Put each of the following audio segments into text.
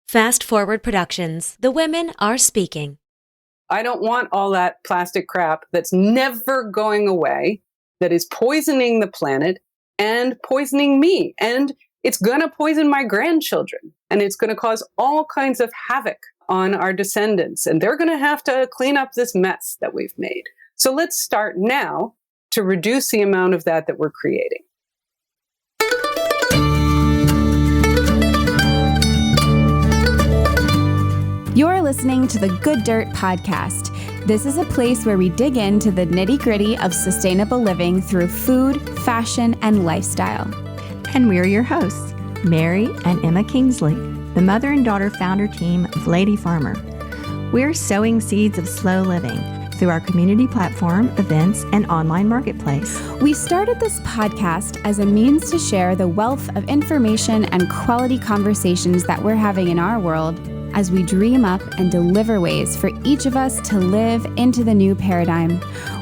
Fast Forward Productions. The women are speaking. I don't want all that plastic crap that's never going away, that is poisoning the planet and poisoning me. And it's going to poison my grandchildren. And it's going to cause all kinds of havoc on our descendants. And they're going to have to clean up this mess that we've made. So let's start now to reduce the amount of that we're creating. You're listening to the Good Dirt Podcast. This is a place where we dig into the nitty-gritty of sustainable living through food, fashion, and lifestyle. And we're your hosts, Mary and Emma Kingsley, the mother and daughter founder team of Lady Farmer. We're sowing seeds of slow living through our community platform, events, and online marketplace. We started this podcast as a means to share the wealth of information and quality conversations that we're having in our world as we dream up and deliver ways for each of us to live into the new paradigm,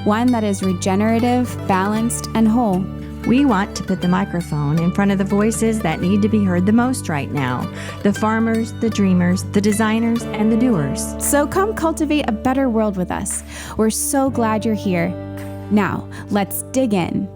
one that is regenerative, balanced, and whole. We want to put the microphone in front of the voices that need to be heard the most right now, the farmers, the dreamers, the designers, and the doers. So come cultivate a better world with us. We're so glad you're here. Now, let's dig in.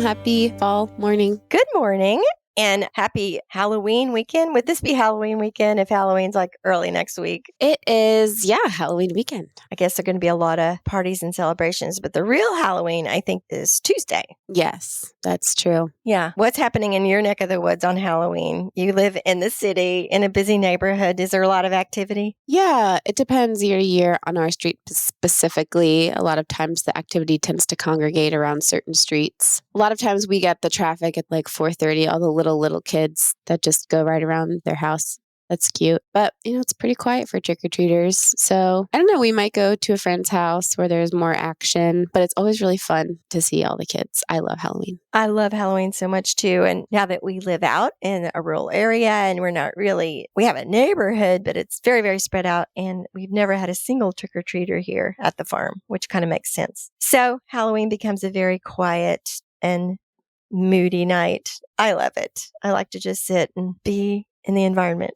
Happy fall morning. Good morning and happy Halloween weekend. Would this be Halloween weekend if Halloween's like early next week? It is, Halloween weekend. I guess there are going to be a lot of parties and celebrations, but the real Halloween, I think, is Tuesday. Yes, that's true. Yeah. What's happening in your neck of the woods on Halloween? You live in the city, in a busy neighborhood. Is there a lot of activity? Yeah, it depends year to year. On our street specifically, a lot of times the activity tends to congregate around certain streets. A lot of times we get the traffic at like 4:30, all the little kids that just go right around their house. That's cute. But, it's pretty quiet for trick-or-treaters. So, I don't know, we might go to a friend's house where there's more action, but it's always really fun to see all the kids. I love Halloween. I love Halloween so much too. And now that we live out in a rural area and we have a neighborhood, but it's very, very spread out. And we've never had a single trick-or-treater here at the farm, which kind of makes sense. So Halloween becomes a very quiet and moody night. I love it. I like to just sit and be in the environment.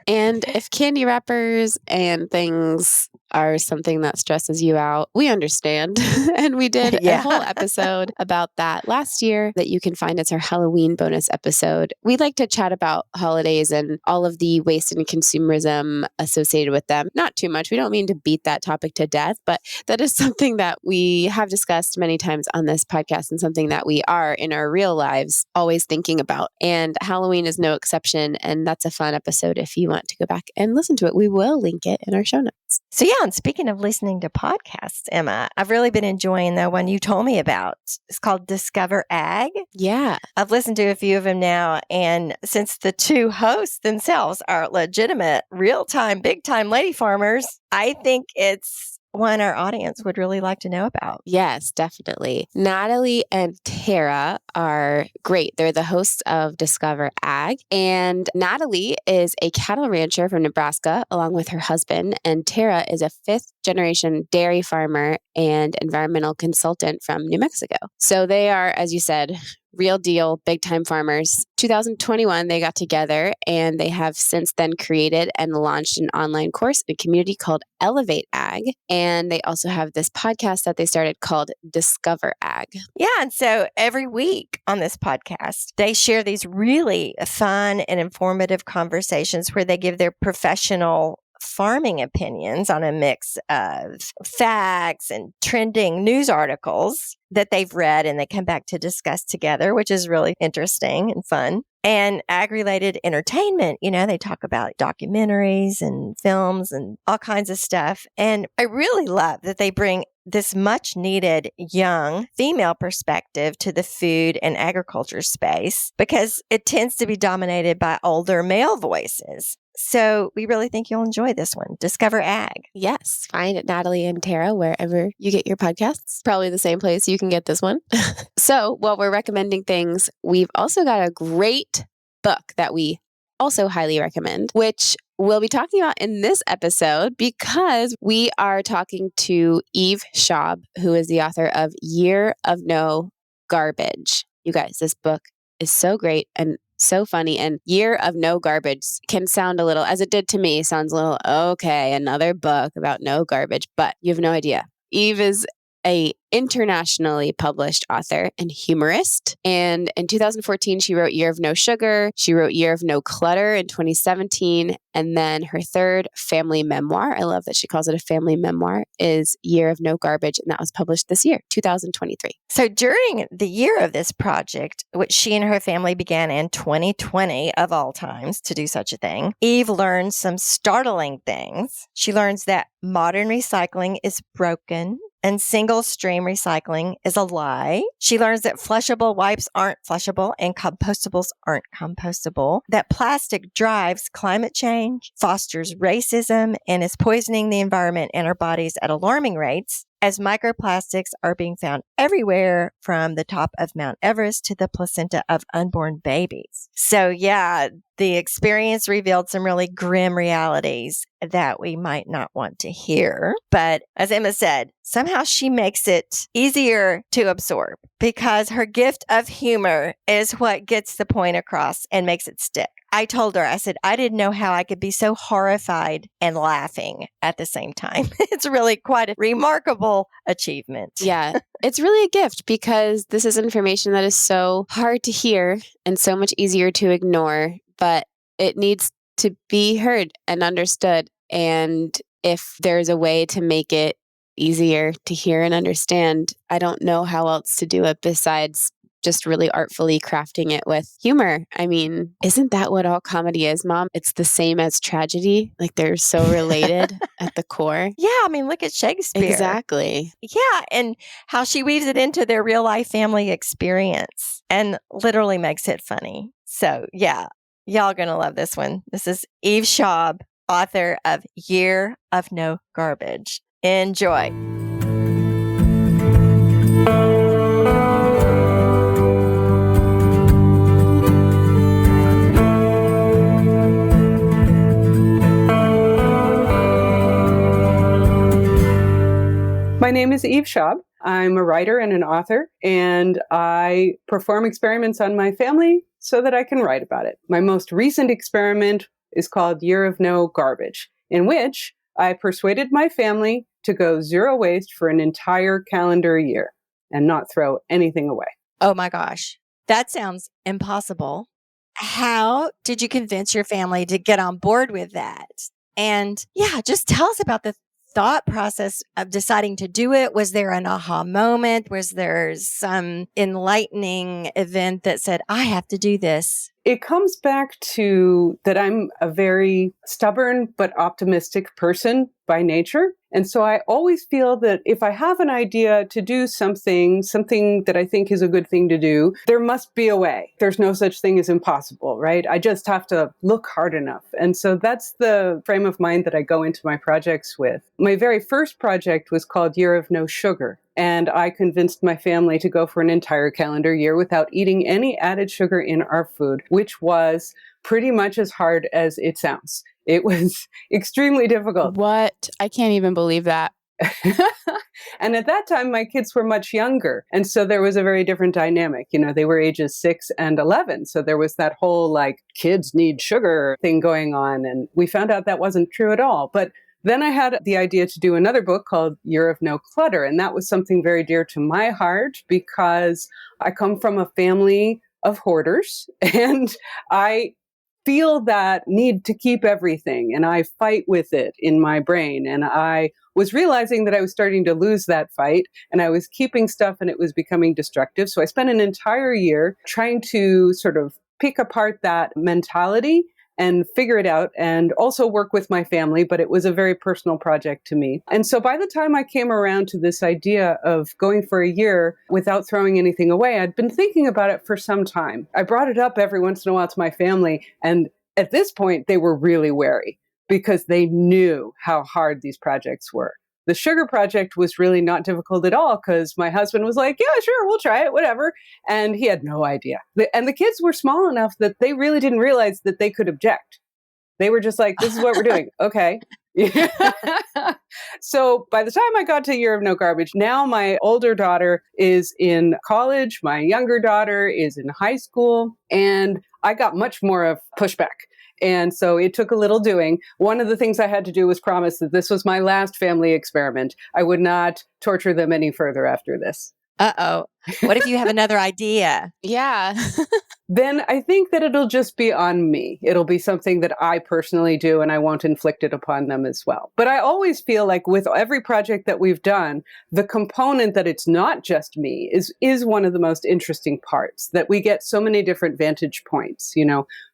And if candy wrappers and things are something that stresses you out, we understand. And we did a whole episode about that last year that you can find as our Halloween bonus episode. We like to chat about holidays and all of the waste and consumerism associated with them. Not too much. We don't mean to beat that topic to death, but that is something that we have discussed many times on this podcast and something that we are in our real lives always thinking about. And Halloween is no exception. And that's a fun episode if you want to go back and listen to it. We will link it in our show notes. So and speaking of listening to podcasts, Emma, I've really been enjoying the one you told me about. It's called Discover Ag. Yeah. I've listened to a few of them now. And since the two hosts themselves are legitimate, real-time, big-time lady farmers, I think it's one our audience would really like to know about. Yes, definitely. Natalie and Tara are great. They're the hosts of Discover Ag. And Natalie is a cattle rancher from Nebraska, along with her husband. And Tara is a fifth-generation dairy farmer and environmental consultant from New Mexico. So they are, as you said, real deal, big time farmers. 2021, they got together and they have since then created and launched an online course and community called Elevate Ag. And they also have this podcast that they started called Discover Ag. Yeah. And so every week on this podcast, they share these really fun and informative conversations where they give their professional farming opinions on a mix of facts and trending news articles that they've read and they come back to discuss together, which is really interesting and fun. And ag-related entertainment, they talk about documentaries and films and all kinds of stuff. And I really love that they bring this much needed young female perspective to the food and agriculture space because it tends to be dominated by older male voices. So we really think you'll enjoy this one. Discover Ag. Yes. Find Natalie and Tara wherever you get your podcasts. Probably the same place you can get this one. So while we're recommending things, we've also got a great book that we also highly recommend, which we'll be talking about in this episode because we are talking to Eve Schaub, who is the author of Year of No Garbage. You guys, this book is so great and so funny. And Year of No Garbage can sound a little, as it did to me, sounds a little, okay, another book about no garbage, but you have no idea. Eve is a internationally published author and humorist. And in 2014, she wrote Year of No Sugar. She wrote Year of No Clutter in 2017. And then her third family memoir, I love that she calls it a family memoir, is Year of No Garbage. And that was published this year, 2023. So during the year of this project, which she and her family began in 2020 of all times to do such a thing, Eve learns some startling things. She learns that modern recycling is broken and single stream recycling is a lie. She learns that flushable wipes aren't flushable and compostables aren't compostable, that plastic drives climate change, fosters racism, and is poisoning the environment and our bodies at alarming rates, as microplastics are being found everywhere from the top of Mount Everest to the placenta of unborn babies. So yeah, the experience revealed some really grim realities that we might not want to hear. But as Emma said, somehow she makes it easier to absorb because her gift of humor is what gets the point across and makes it stick. I told her, I said, I didn't know how I could be so horrified and laughing at the same time. It's really quite a remarkable achievement. Yeah, it's really a gift because this is information that is so hard to hear and so much easier to ignore, but it needs to be heard and understood. And if there's a way to make it easier to hear and understand, I don't know how else to do it besides just really artfully crafting it with humor. I mean, isn't that what all comedy is, Mom? It's the same as tragedy. Like they're so related at the core. Yeah, I mean, look at Shakespeare. Exactly. Yeah, and how she weaves it into their real life family experience and literally makes it funny. So yeah, y'all gonna love this one. This is Eve Schaub, author of Year of No Garbage. Enjoy. My name is Eve Schaub. I'm a writer and an author, and I perform experiments on my family so that I can write about it. My most recent experiment is called Year of No Garbage, in which I persuaded my family to go zero waste for an entire calendar year and not throw anything away. Oh my gosh, that sounds impossible. How did you convince your family to get on board with that? And yeah, just tell us about the thought process of deciding to do it. Was there an aha moment? Was there some enlightening event that said, I have to do this? It comes back to that I'm a very stubborn but optimistic person by nature. And so I always feel that if I have an idea to do something that I think is a good thing to do, there must be a way. There's no such thing as impossible, right? I just have to look hard enough. And so that's the frame of mind that I go into my projects with. My very first project was called Year of No Sugar. And I convinced my family to go for an entire calendar year without eating any added sugar in our food, which was pretty much as hard as it sounds. It was extremely difficult. What? I can't even believe that. And at that time, my kids were much younger. And so there was a very different dynamic. You know, they were ages 6 and 11. So there was that whole like kids need sugar thing going on. And we found out that wasn't true at all. But then I had the idea to do another book called Year of No Clutter. And that was something very dear to my heart because I come from a family of hoarders and I feel that need to keep everything. And I fight with it in my brain. And I was realizing that I was starting to lose that fight and I was keeping stuff and it was becoming destructive. So I spent an entire year trying to sort of pick apart that mentality and figure it out and also work with my family, but it was a very personal project to me. And so by the time I came around to this idea of going for a year without throwing anything away, I'd been thinking about it for some time. I brought it up every once in a while to my family, and at this point, they were really wary because they knew how hard these projects were. The sugar project was really not difficult at all because my husband was like, yeah, sure, we'll try it, whatever. And he had no idea. And the kids were small enough that they really didn't realize that they could object. They were just like, this is what we're doing. Okay. So by the time I got to Year of No Garbage, now my older daughter is in college. My younger daughter is in high school. And I got much more of pushback. And so it took a little doing. One of the things I had to do was promise that this was my last family experiment. I would not torture them any further after this. Uh-oh. What if you have another idea? Yeah. Then I think that it'll just be on me. It'll be something that I personally do, and I won't inflict it upon them as well. But I always feel like with every project that we've done, the component that it's not just me is one of the most interesting parts, that we get so many different vantage points,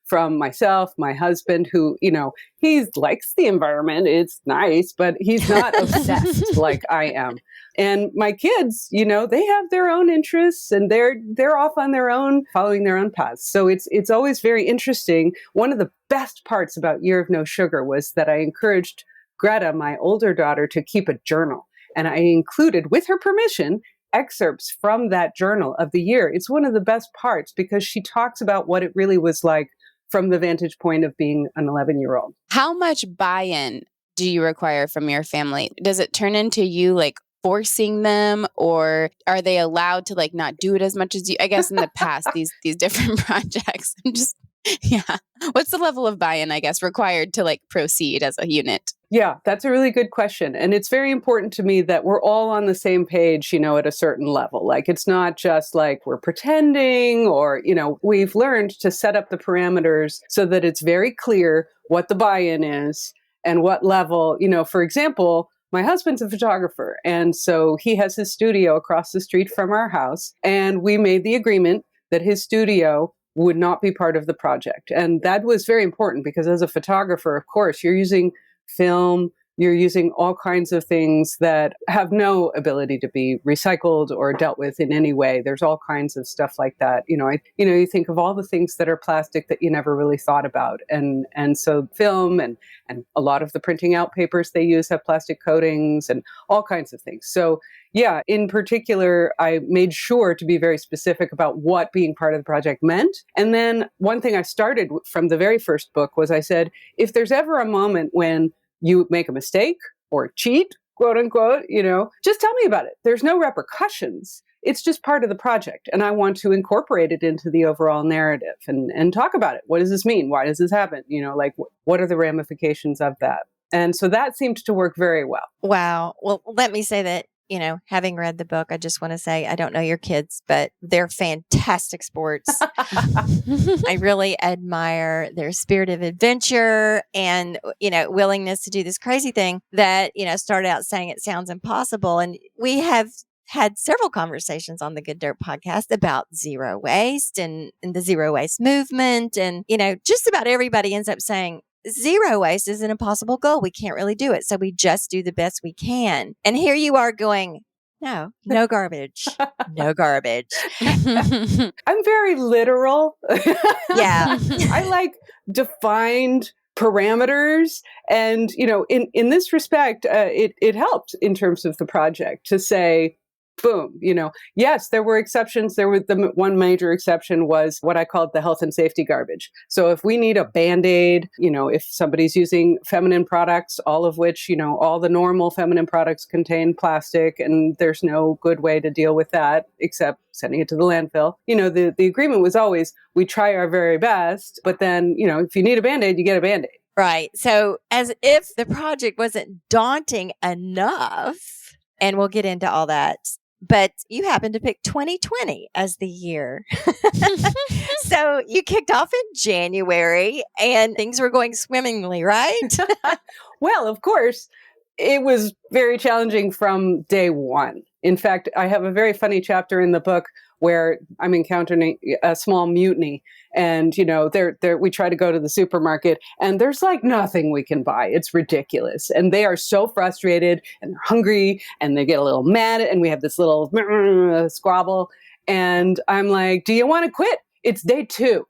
from myself, my husband, who, he likes the environment. It's nice, but he's not obsessed like I am. And my kids, they have their own interests and they're off on their own, following their own paths. So it's always very interesting. One of the best parts about Year of No Sugar was that I encouraged Greta, my older daughter, to keep a journal. And I included, with her permission, excerpts from that journal of the year. It's one of the best parts because she talks about what it really was like from the vantage point of being an 11-year-old. How much buy-in do you require from your family? Does it turn into you forcing them, or are they allowed to not do it as much as you? I guess in the past, these different projects. What's the level of buy-in, I guess, required to proceed as a unit? Yeah, that's a really good question. And it's very important to me that we're all on the same page, at a certain level. It's not just we're pretending or, we've learned to set up the parameters so that it's very clear what the buy-in is and what level, for example, my husband's a photographer. And so he has his studio across the street from our house. And we made the agreement that his studio would not be part of the project. And that was very important because as a photographer, of course, you're using film, you're using all kinds of things that have no ability to be recycled or dealt with in any way. There's all kinds of stuff like that. You think of all the things that are plastic that you never really thought about. And so film and a lot of the printing out papers they use have plastic coatings and all kinds of things. So yeah, in particular, I made sure to be very specific about what being part of the project meant. And then one thing I started from the very first book was I said, if there's ever a moment when you make a mistake or cheat, quote unquote, just tell me about it. There's no repercussions. It's just part of the project. And I want to incorporate it into the overall narrative and talk about it. What does this mean? Why does this happen? What are the ramifications of that? And so that seemed to work very well. Wow. Well, let me say that, having read the book, I just want to say, I don't know your kids, but they're fantastic sports. I really admire their spirit of adventure and, willingness to do this crazy thing that, started out saying it sounds impossible. And we have had several conversations on the Good Dirt podcast about zero waste and the zero waste movement. And, just about everybody ends up saying, zero waste is an impossible goal. We can't really do it. So we just do the best we can. And here you are going, no garbage, no garbage. I'm very literal. Yeah. I like defined parameters. And, in this respect, it helped in terms of the project to say, boom, yes, there were exceptions. The one major exception was what I called the health and safety garbage. So if we need a Band-Aid, if somebody's using feminine products, all of which, all the normal feminine products contain plastic, and there's no good way to deal with that except sending it to the landfill. The agreement was always, we try our very best, but then, if you need a Band-Aid, you get a Band-Aid. Right. So as if the project wasn't daunting enough, and we'll get into all that, but you happened to pick 2020 as the year. So you kicked off in January and things were going swimmingly, right? Well, of course, it was very challenging from day one. In fact, I have a very funny chapter in the book where I'm encountering a small mutiny, and we try to go to the supermarket, and there's like nothing we can buy. It's ridiculous, and they are so frustrated, and they're hungry, and they get a little mad, and we have this little squabble, and I'm like, "Do you want to quit? It's day 2."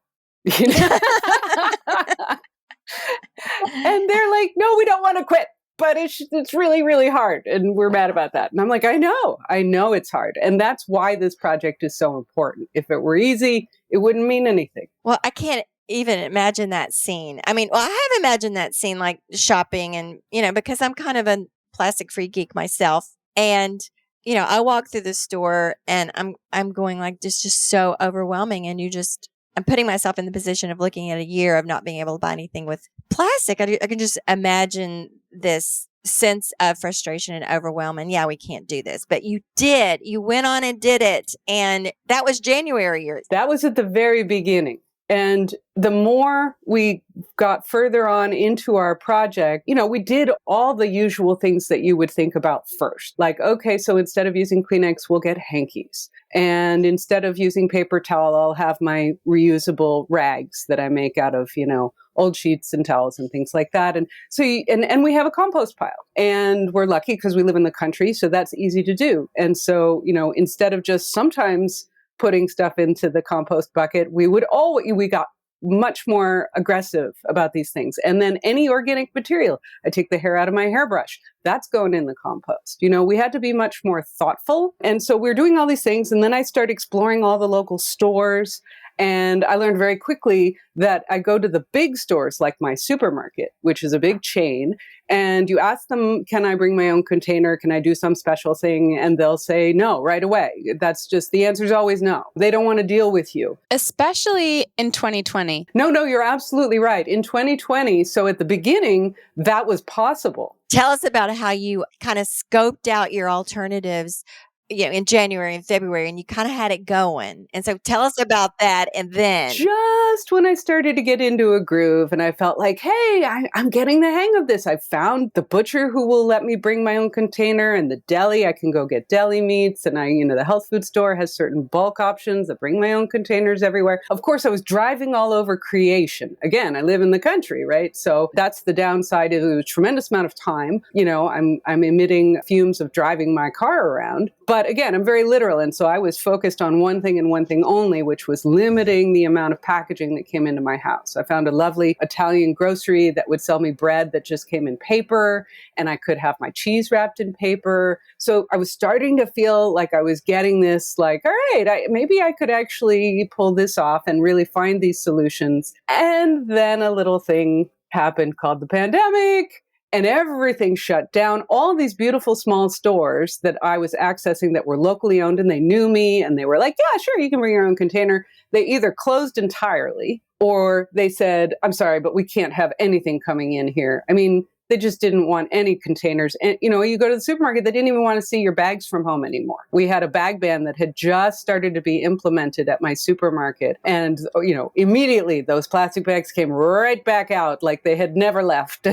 And they're like, "No, we don't want to quit, but it's really, really hard, and we're mad about that." And I'm like, I know it's hard. And that's why this project is so important. If it were easy, it wouldn't mean anything. Well, I can't even imagine that scene. I mean, I have imagined that scene like shopping and, because I'm kind of a plastic free geek myself. And, I walk through the store and I'm going like, this just so overwhelming. And I'm putting myself in the position of looking at a year of not being able to buy anything with plastic. I can just imagine this sense of frustration and overwhelm. And yeah, we can't do this. But you did. You went on and did it. And that was January. That was at the very beginning. And the more we got further on into our project, we did all the usual things that you would think about first. Like, okay, so instead of using Kleenex, we'll get hankies. And instead of using paper towel, I'll have my reusable rags that I make out of, old sheets and towels and things like that. And so, and we have a compost pile, and we're lucky because we live in the country. So that's easy to do. And so, instead of just sometimes putting stuff into the compost bucket, we got much more aggressive about these things. And then any organic material, I take the hair out of my hairbrush, that's going in the compost. We had to be much more thoughtful. And so we're doing all these things. And then I start exploring all the local stores. And I learned very quickly that I go to the big stores like my supermarket, which is a big chain, and you ask them, can I bring my own container? Can I do some special thing? And they'll say no right away. That's just, the answer is always no. They don't want to deal with you. Especially in 2020. No, you're absolutely right. In 2020, so at the beginning, that was possible. Tell us about how you kind of scoped out your alternatives in January and February, and you kind of had it going. And so tell us about that. And then just when I started to get into a groove and I felt like, hey, I'm getting the hang of this. I found the butcher who will let me bring my own container, and the deli, I can go get deli meats. And the health food store has certain bulk options that bring my own containers everywhere. Of course, I was driving all over creation. Again, I live in the country, right? So that's the downside. It was a tremendous amount of time. I'm emitting fumes of driving my car around. But again, I'm very literal. And so I was focused on one thing and one thing only, which was limiting the amount of packaging that came into my house. I found a lovely Italian grocery that would sell me bread that just came in paper, and I could have my cheese wrapped in paper. So I was starting to feel like I was getting this, like, all right, maybe I could actually pull this off and really find these solutions. And then a little thing happened called the pandemic. And everything shut down. All these beautiful small stores that I was accessing that were locally owned, and they knew me, and they were like, yeah, sure, you can bring your own container. They either closed entirely, or they said, I'm sorry, but we can't have anything coming in here. I mean, they just didn't want any containers. And, you go to the supermarket, they didn't even want to see your bags from home anymore. We had a bag ban that had just started to be implemented at my supermarket. And, immediately those plastic bags came right back out like they had never left.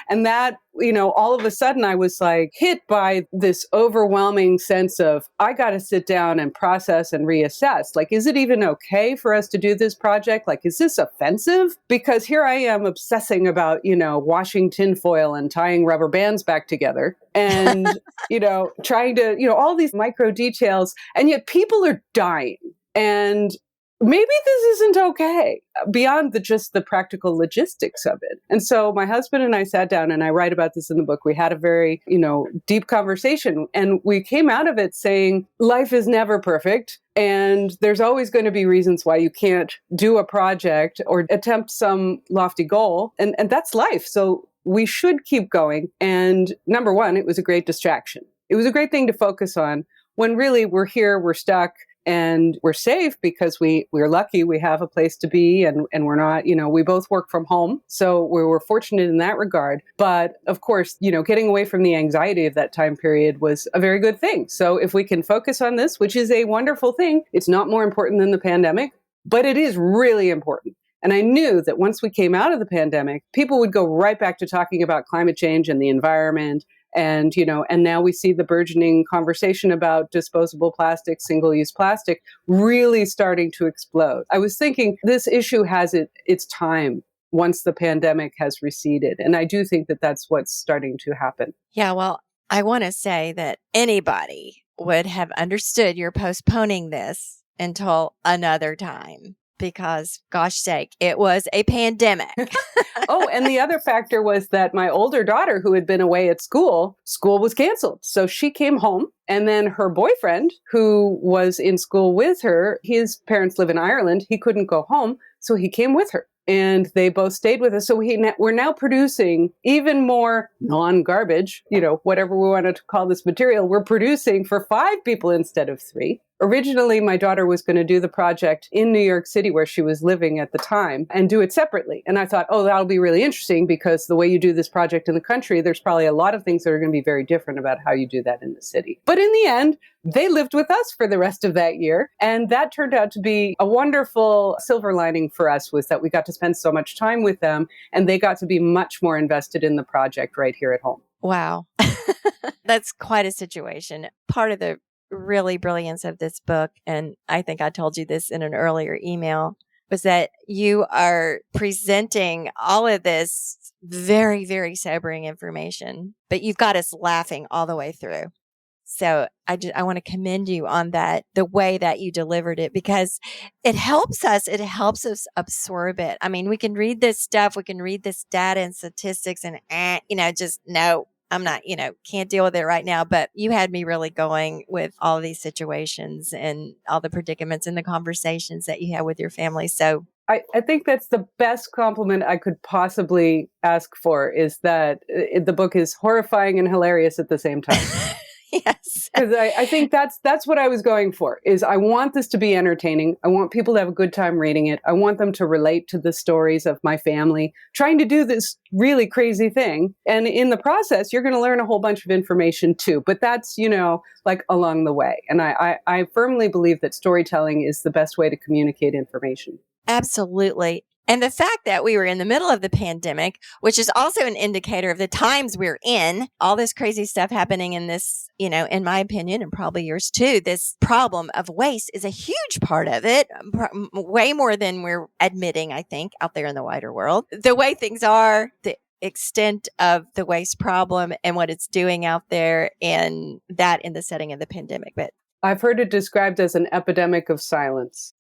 And that, all of a sudden I was like hit by this overwhelming sense of, I got to sit down and process and reassess. Like, is it even okay for us to do this project? Like, is this offensive? Because here I am obsessing about, washing tinfoil and tying rubber bands back together and, trying to, all these micro details. And yet people are dying. And maybe this isn't okay beyond just the practical logistics of it. And so my husband and I sat down, and I write about this in the book. We had a very, deep conversation, and we came out of it saying life is never perfect. And there's always going to be reasons why you can't do a project or attempt some lofty goal. And that's life. So we should keep going. And number one, it was a great distraction. It was a great thing to focus on when really we're here, we're stuck. And we're safe because we're lucky we have a place to be, and we're not, we both work from home. So we were fortunate in that regard. But of course, getting away from the anxiety of that time period was a very good thing. So if we can focus on this, which is a wonderful thing, it's not more important than the pandemic, but it is really important. And I knew that once we came out of the pandemic, people would go right back to talking about climate change and the environment. And, and now we see the burgeoning conversation about disposable plastic, single-use plastic really starting to explode. I was thinking this issue has its time once the pandemic has receded. And I do think that that's what's starting to happen. Yeah, well, I want to say that anybody would have understood you're postponing this until another time because, gosh sake, it was a pandemic. Oh, and the other factor was that my older daughter, who had been away at school was canceled. So she came home, and then her boyfriend, who was in school with her, his parents live in Ireland. He couldn't go home, so he came with her. And they both stayed with us. So we're now producing even more non-garbage, whatever we wanted to call this material. We're producing for 5 people instead of 3. Originally, my daughter was going to do the project in New York City, where she was living at the time, and do it separately. And I thought, that'll be really interesting, because the way you do this project in the country, there's probably a lot of things that are going to be very different about how you do that in the city. But in the end, they lived with us for the rest of that year. And that turned out to be a wonderful silver lining for us, was that we got to spend so much time with them, and they got to be much more invested in the project right here at home. Wow. That's quite a situation. Part of the really brilliance of this book, and I think I told you this in an earlier email, was that you are presenting all of this very, very sobering information, but you've got us laughing all the way through. So I want to commend you on that, the way that you delivered it, because it helps us absorb it. I mean, we can read this stuff, we can read this data and statistics and, just no, I'm not, can't deal with it right now. But you had me really going with all of these situations and all the predicaments and the conversations that you had with your family. So I think that's the best compliment I could possibly ask for, is that the book is horrifying and hilarious at the same time. Yes. Because I think that's what I was going for, is I want this to be entertaining. I want people to have a good time reading it. I want them to relate to the stories of my family trying to do this really crazy thing. And in the process, you're going to learn a whole bunch of information too. But that's, like along the way. And I firmly believe that storytelling is the best way to communicate information. Absolutely. And the fact that we were in the middle of the pandemic, which is also an indicator of the times we're in, all this crazy stuff happening in this, in my opinion, and probably yours too, this problem of waste is a huge part of it, way more than we're admitting, I think, out there in the wider world. The way things are, the extent of the waste problem and what it's doing out there, and that in the setting of the pandemic. But I've heard it described as an epidemic of silence.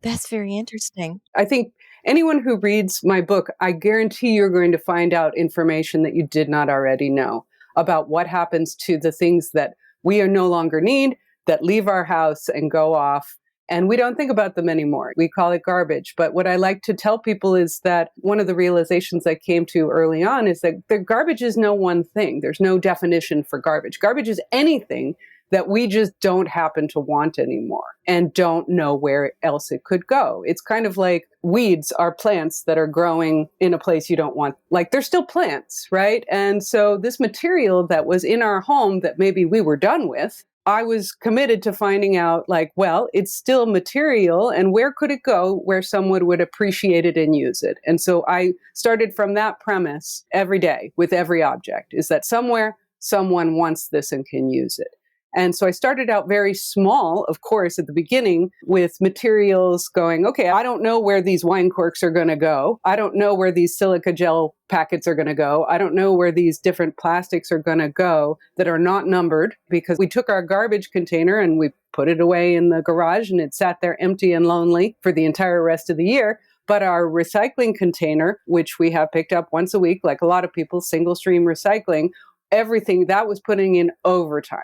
That's very interesting. I think anyone who reads my book, I guarantee you're going to find out information that you did not already know about what happens to the things that we are no longer need, that leave our house and go off. And we don't think about them anymore. We call it garbage. But what I like to tell people is that one of the realizations I came to early on is that the garbage is no one thing. There's no definition for garbage. Garbage is anything that we just don't happen to want anymore and don't know where else it could go. It's kind of like weeds are plants that are growing in a place you don't want. Like, they're still plants, right? And so this material that was in our home that maybe we were done with, I was committed to finding out, it's still material, and where could it go where someone would appreciate it and use it? And so I started from that premise every day with every object, is that somewhere someone wants this and can use it. And so I started out very small, of course, at the beginning, with materials going, okay, I don't know where these wine corks are going to go. I don't know where these silica gel packets are going to go. I don't know where these different plastics are going to go that are not numbered, because we took our garbage container and we put it away in the garage, and it sat there empty and lonely for the entire rest of the year. But our recycling container, which we have picked up once a week, like a lot of people, single stream recycling, everything that was putting in overtime,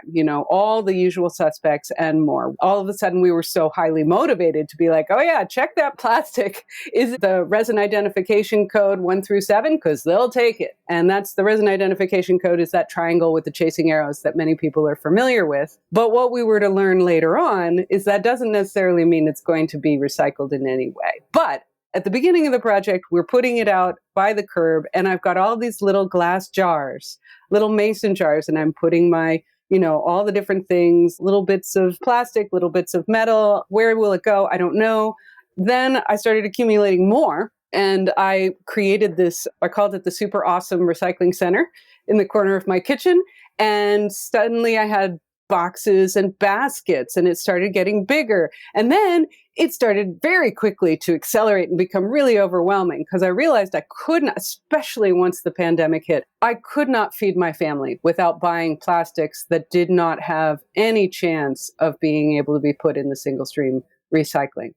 all the usual suspects and more. All of a sudden, we were so highly motivated to be like, oh yeah, check that plastic. Is it the resin identification code 1 through 7? Because they'll take it. And that's the resin identification code, is that triangle with the chasing arrows that many people are familiar with. But what we were to learn later on is that doesn't necessarily mean it's going to be recycled in any way. But at the beginning of the project, we're putting it out by the curb, and I've got all these little glass jars, little mason jars, and I'm putting my, all the different things, little bits of plastic, little bits of metal. Where will it go? I don't know. Then I started accumulating more, And I created this, I called it the Super Awesome Recycling Center in the corner of my kitchen. And suddenly I had boxes and baskets, and it started getting bigger. And then it started very quickly to accelerate and become really overwhelming because I realized I couldn't, especially once the pandemic hit, I could not feed my family without buying plastics that did not have any chance of being able to be put in the single stream recycling.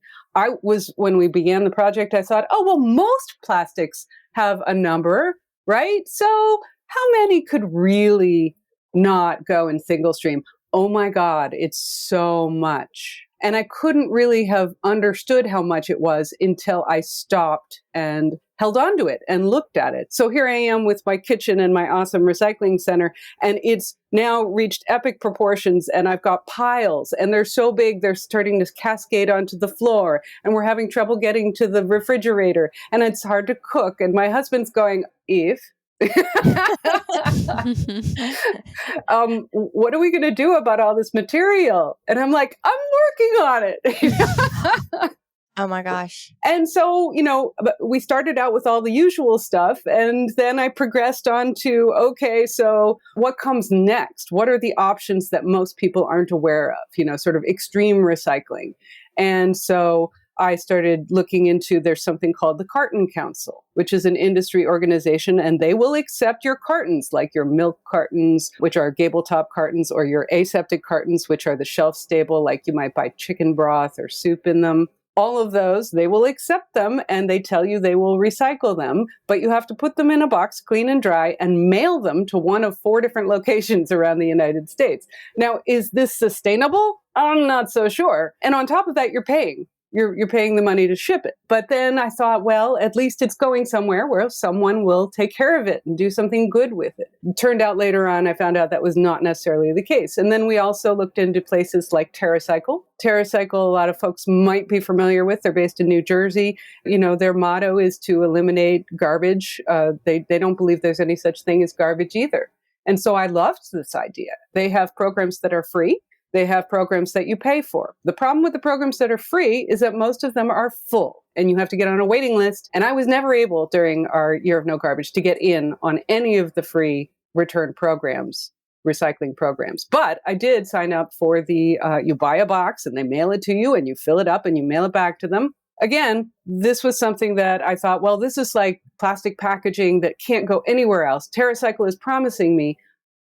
When we began the project, I thought, oh, well, most plastics have a number, right? So how many could really not go in single stream? Oh my God, it's so much. And I couldn't really have understood how much it was until I stopped and held on to it and looked at it. So here I am with my kitchen and my awesome recycling center, and it's now reached epic proportions, and I've got piles, and they're so big, they're starting to cascade onto the floor, and we're having trouble getting to the refrigerator, and it's hard to cook. And my husband's going, Eve, what are we going to do about all this material? And I'm like, I'm working on it. Oh my gosh. And so, we started out with all the usual stuff. And then I progressed on to, okay, so what comes next? What are the options that most people aren't aware of? Sort of extreme recycling. And so I started looking into, there's something called the Carton Council, which is an industry organization, and they will accept your cartons, like your milk cartons, which are gable top cartons, or your aseptic cartons, which are the shelf stable, like you might buy chicken broth or soup in them. All of those, they will accept them, and they tell you they will recycle them, but you have to put them in a box, clean and dry, and mail them to one of 4 different locations around the United States. Now, is this sustainable? I'm not so sure. And on top of that, you're paying. You're paying the money to ship it. But then I thought, well, at least it's going somewhere where someone will take care of it and do something good with it. It turned out later on, I found out that was not necessarily the case. And then we also looked into places like TerraCycle. TerraCycle, a lot of folks might be familiar with. They're based in New Jersey. Their motto is to eliminate garbage. They don't believe there's any such thing as garbage either. And so I loved this idea. They have programs that are free. They have programs that you pay for. The problem with the programs that are free is that most of them are full and you have to get on a waiting list. And I was never able during our Year of No Garbage to get in on any of the free return programs, recycling programs. But I did sign up for the, you buy a box and they mail it to you and you fill it up and you mail it back to them. Again, this was something that I thought, well, this is like plastic packaging that can't go anywhere else. TerraCycle is promising me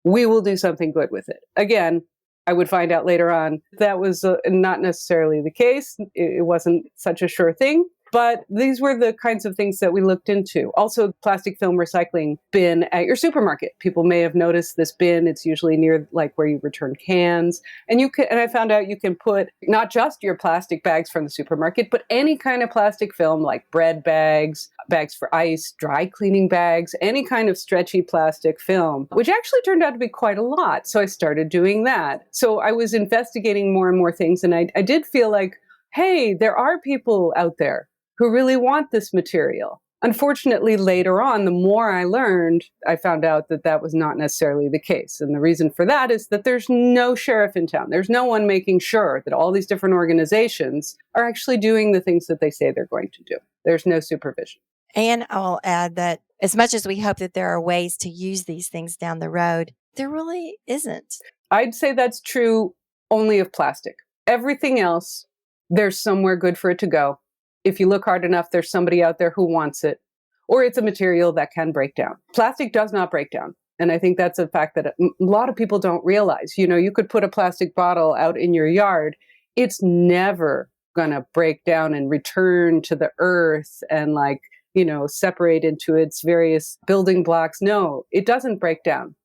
we will do something good with it. Again, I would find out later on that was not necessarily the case. It wasn't such a sure thing. But these were the kinds of things that we looked into. Also, plastic film recycling bin at your supermarket. People may have noticed this bin. It's usually near like where you return cans. And I found out you can put not just your plastic bags from the supermarket, but any kind of plastic film like bread bags, bags for ice, dry cleaning bags, any kind of stretchy plastic film, which actually turned out to be quite a lot. So I started doing that. So I was investigating more and more things. And I did feel like, hey, there are people out there who really want this material. Unfortunately, later on, the more I learned, I found out that that was not necessarily the case. And the reason for that is that there's no sheriff in town. There's no one making sure that all these different organizations are actually doing the things that they say they're going to do. There's no supervision. And I'll add that as much as we hope that there are ways to use these things down the road, there really isn't. I'd say that's true only of plastic. Everything else, there's somewhere good for it to go. If you look hard enough, there's somebody out there who wants it, or it's a material that can break down. Plastic does not break down. And I think that's a fact that a lot of people don't realize. You could put a plastic bottle out in your yard. It's never going to break down and return to the earth and separate into its various building blocks. No, it doesn't break down.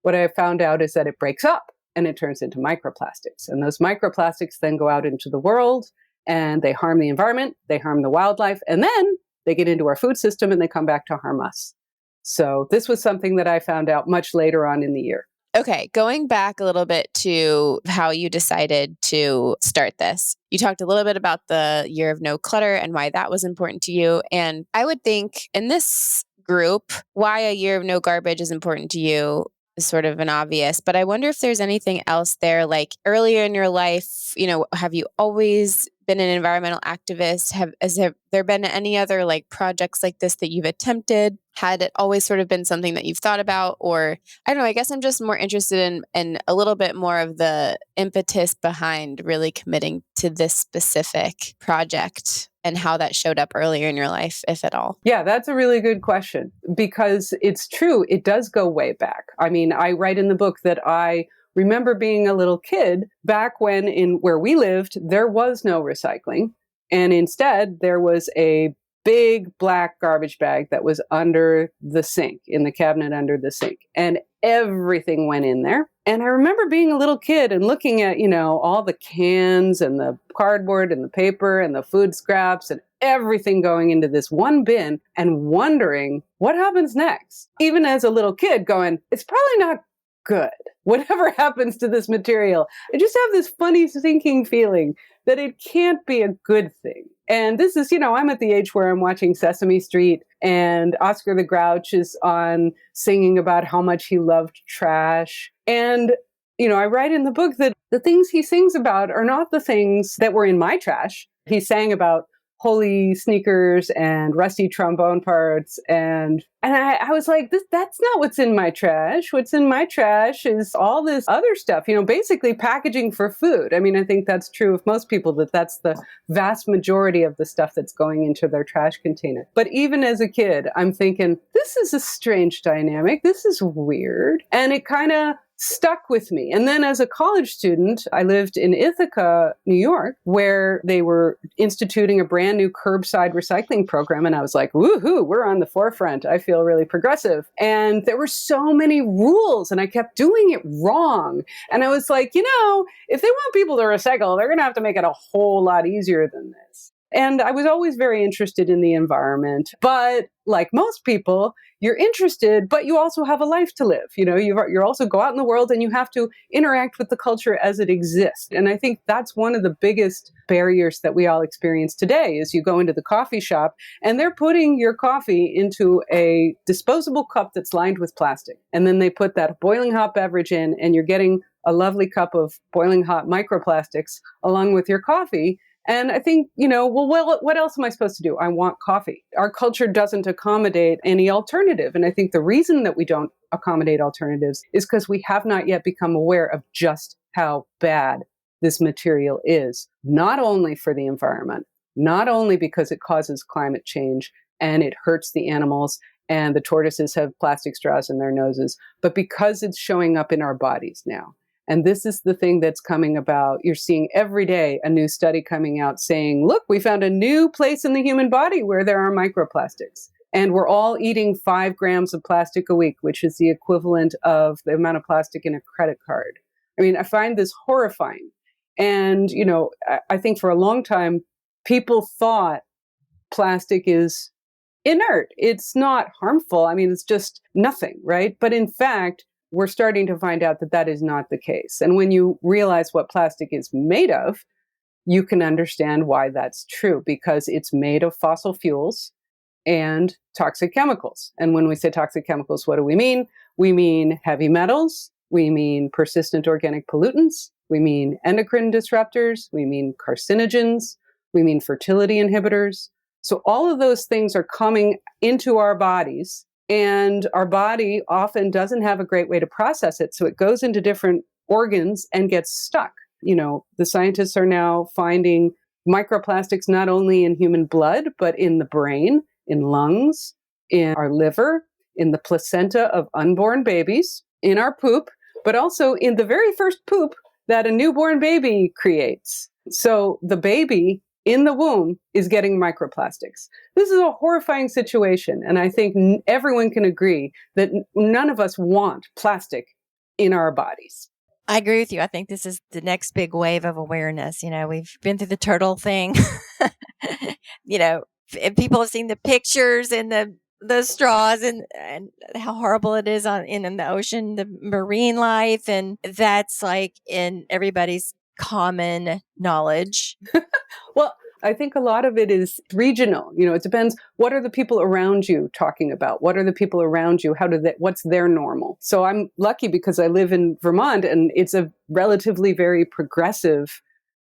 What I found out is that it breaks up and it turns into microplastics. And those microplastics then go out into the world and they harm the environment, they harm the wildlife, and then they get into our food system and they come back to harm us. So this was something that I found out much later on in the year. Okay, going back a little bit to how you decided to start this. You talked a little bit about the Year of No Clutter and why that was important to you. And I would think in this group, why a Year of No Garbage is important to you is sort of an obvious, but I wonder if there's anything else there, like earlier in your life, have you always been an environmental activist, has there been any other like projects like this that you've attempted? Had it always sort of been something that you've thought about? Or I don't know, I guess I'm just more interested in a little bit more of the impetus behind really committing to this specific project and how that showed up earlier in your life, if at all. Yeah, that's a really good question, because it's true. It does go way back. I mean, I write in the book that I remember being a little kid back when in where we lived, there was no recycling. And instead, there was a big black garbage bag that was under the sink, in the cabinet under the sink. And everything went in there. And I remember being a little kid and looking at, all the cans and the cardboard and the paper and the food scraps and everything going into this one bin and wondering what happens next. Even as a little kid going, it's probably not good. Whatever happens to this material, I just have this funny sinking feeling that it can't be a good thing. And this is, I'm at the age where I'm watching Sesame Street and Oscar the Grouch is on singing about how much he loved trash. And, I write in the book that the things he sings about are not the things that were in my trash. He sang about holy sneakers and rusty trombone parts. And I was like, that's not what's in my trash. What's in my trash is all this other stuff, basically packaging for food. I mean, I think that's true of most people, that's the vast majority of the stuff that's going into their trash container. But even as a kid, I'm thinking, this is a strange dynamic. This is weird. And it kind of stuck with me. And then as a college student, I lived in Ithaca, New York, where they were instituting a brand new curbside recycling program. And I was like, woohoo, we're on the forefront. I feel really progressive. And there were so many rules and I kept doing it wrong. And I was like, if they want people to recycle, they're going to have to make it a whole lot easier than this. And I was always very interested in the environment. But like most people, you're interested, but you also have a life to live. You also go out in the world and you have to interact with the culture as it exists. And I think that's one of the biggest barriers that we all experience today is you go into the coffee shop and they're putting your coffee into a disposable cup that's lined with plastic. And then they put that boiling hot beverage in and you're getting a lovely cup of boiling hot microplastics along with your coffee. And I think, what else am I supposed to do? I want coffee. Our culture doesn't accommodate any alternative. And I think the reason that we don't accommodate alternatives is because we have not yet become aware of just how bad this material is, not only for the environment, not only because it causes climate change and it hurts the animals and the tortoises have plastic straws in their noses, but because it's showing up in our bodies now. And this is the thing that's coming about. You're seeing every day a new study coming out saying, look, we found a new place in the human body where there are microplastics. And we're all eating 5 grams of plastic a week, which is the equivalent of the amount of plastic in a credit card. I mean, I find this horrifying. And, I think for a long time, people thought plastic is inert. It's not harmful. I mean, it's just nothing, right? But in fact, we're starting to find out that that is not the case. And when you realize what plastic is made of, you can understand why that's true, because it's made of fossil fuels and toxic chemicals. And when we say toxic chemicals, what do we mean? We mean heavy metals. We mean persistent organic pollutants. We mean endocrine disruptors. We mean carcinogens. We mean fertility inhibitors. So all of those things are coming into our bodies. And our body often doesn't have a great way to process it. So it goes into different organs and gets stuck. The scientists are now finding microplastics not only in human blood, but in the brain, in lungs, in our liver, in the placenta of unborn babies, in our poop, but also in the very first poop that a newborn baby creates. So the baby in the womb is getting microplastics. This is a horrifying situation. And I think everyone can agree that none of us want plastic in our bodies. I agree with you. I think this is the next big wave of awareness. We've been through the turtle thing. If people have seen the pictures and the straws and how horrible it is in the ocean, the marine life. And that's like in everybody's common knowledge. Well, I think a lot of it is regional. It depends. What are the people around you talking about? What are the people around you? What's their normal? So I'm lucky because I live in Vermont and it's a relatively very progressive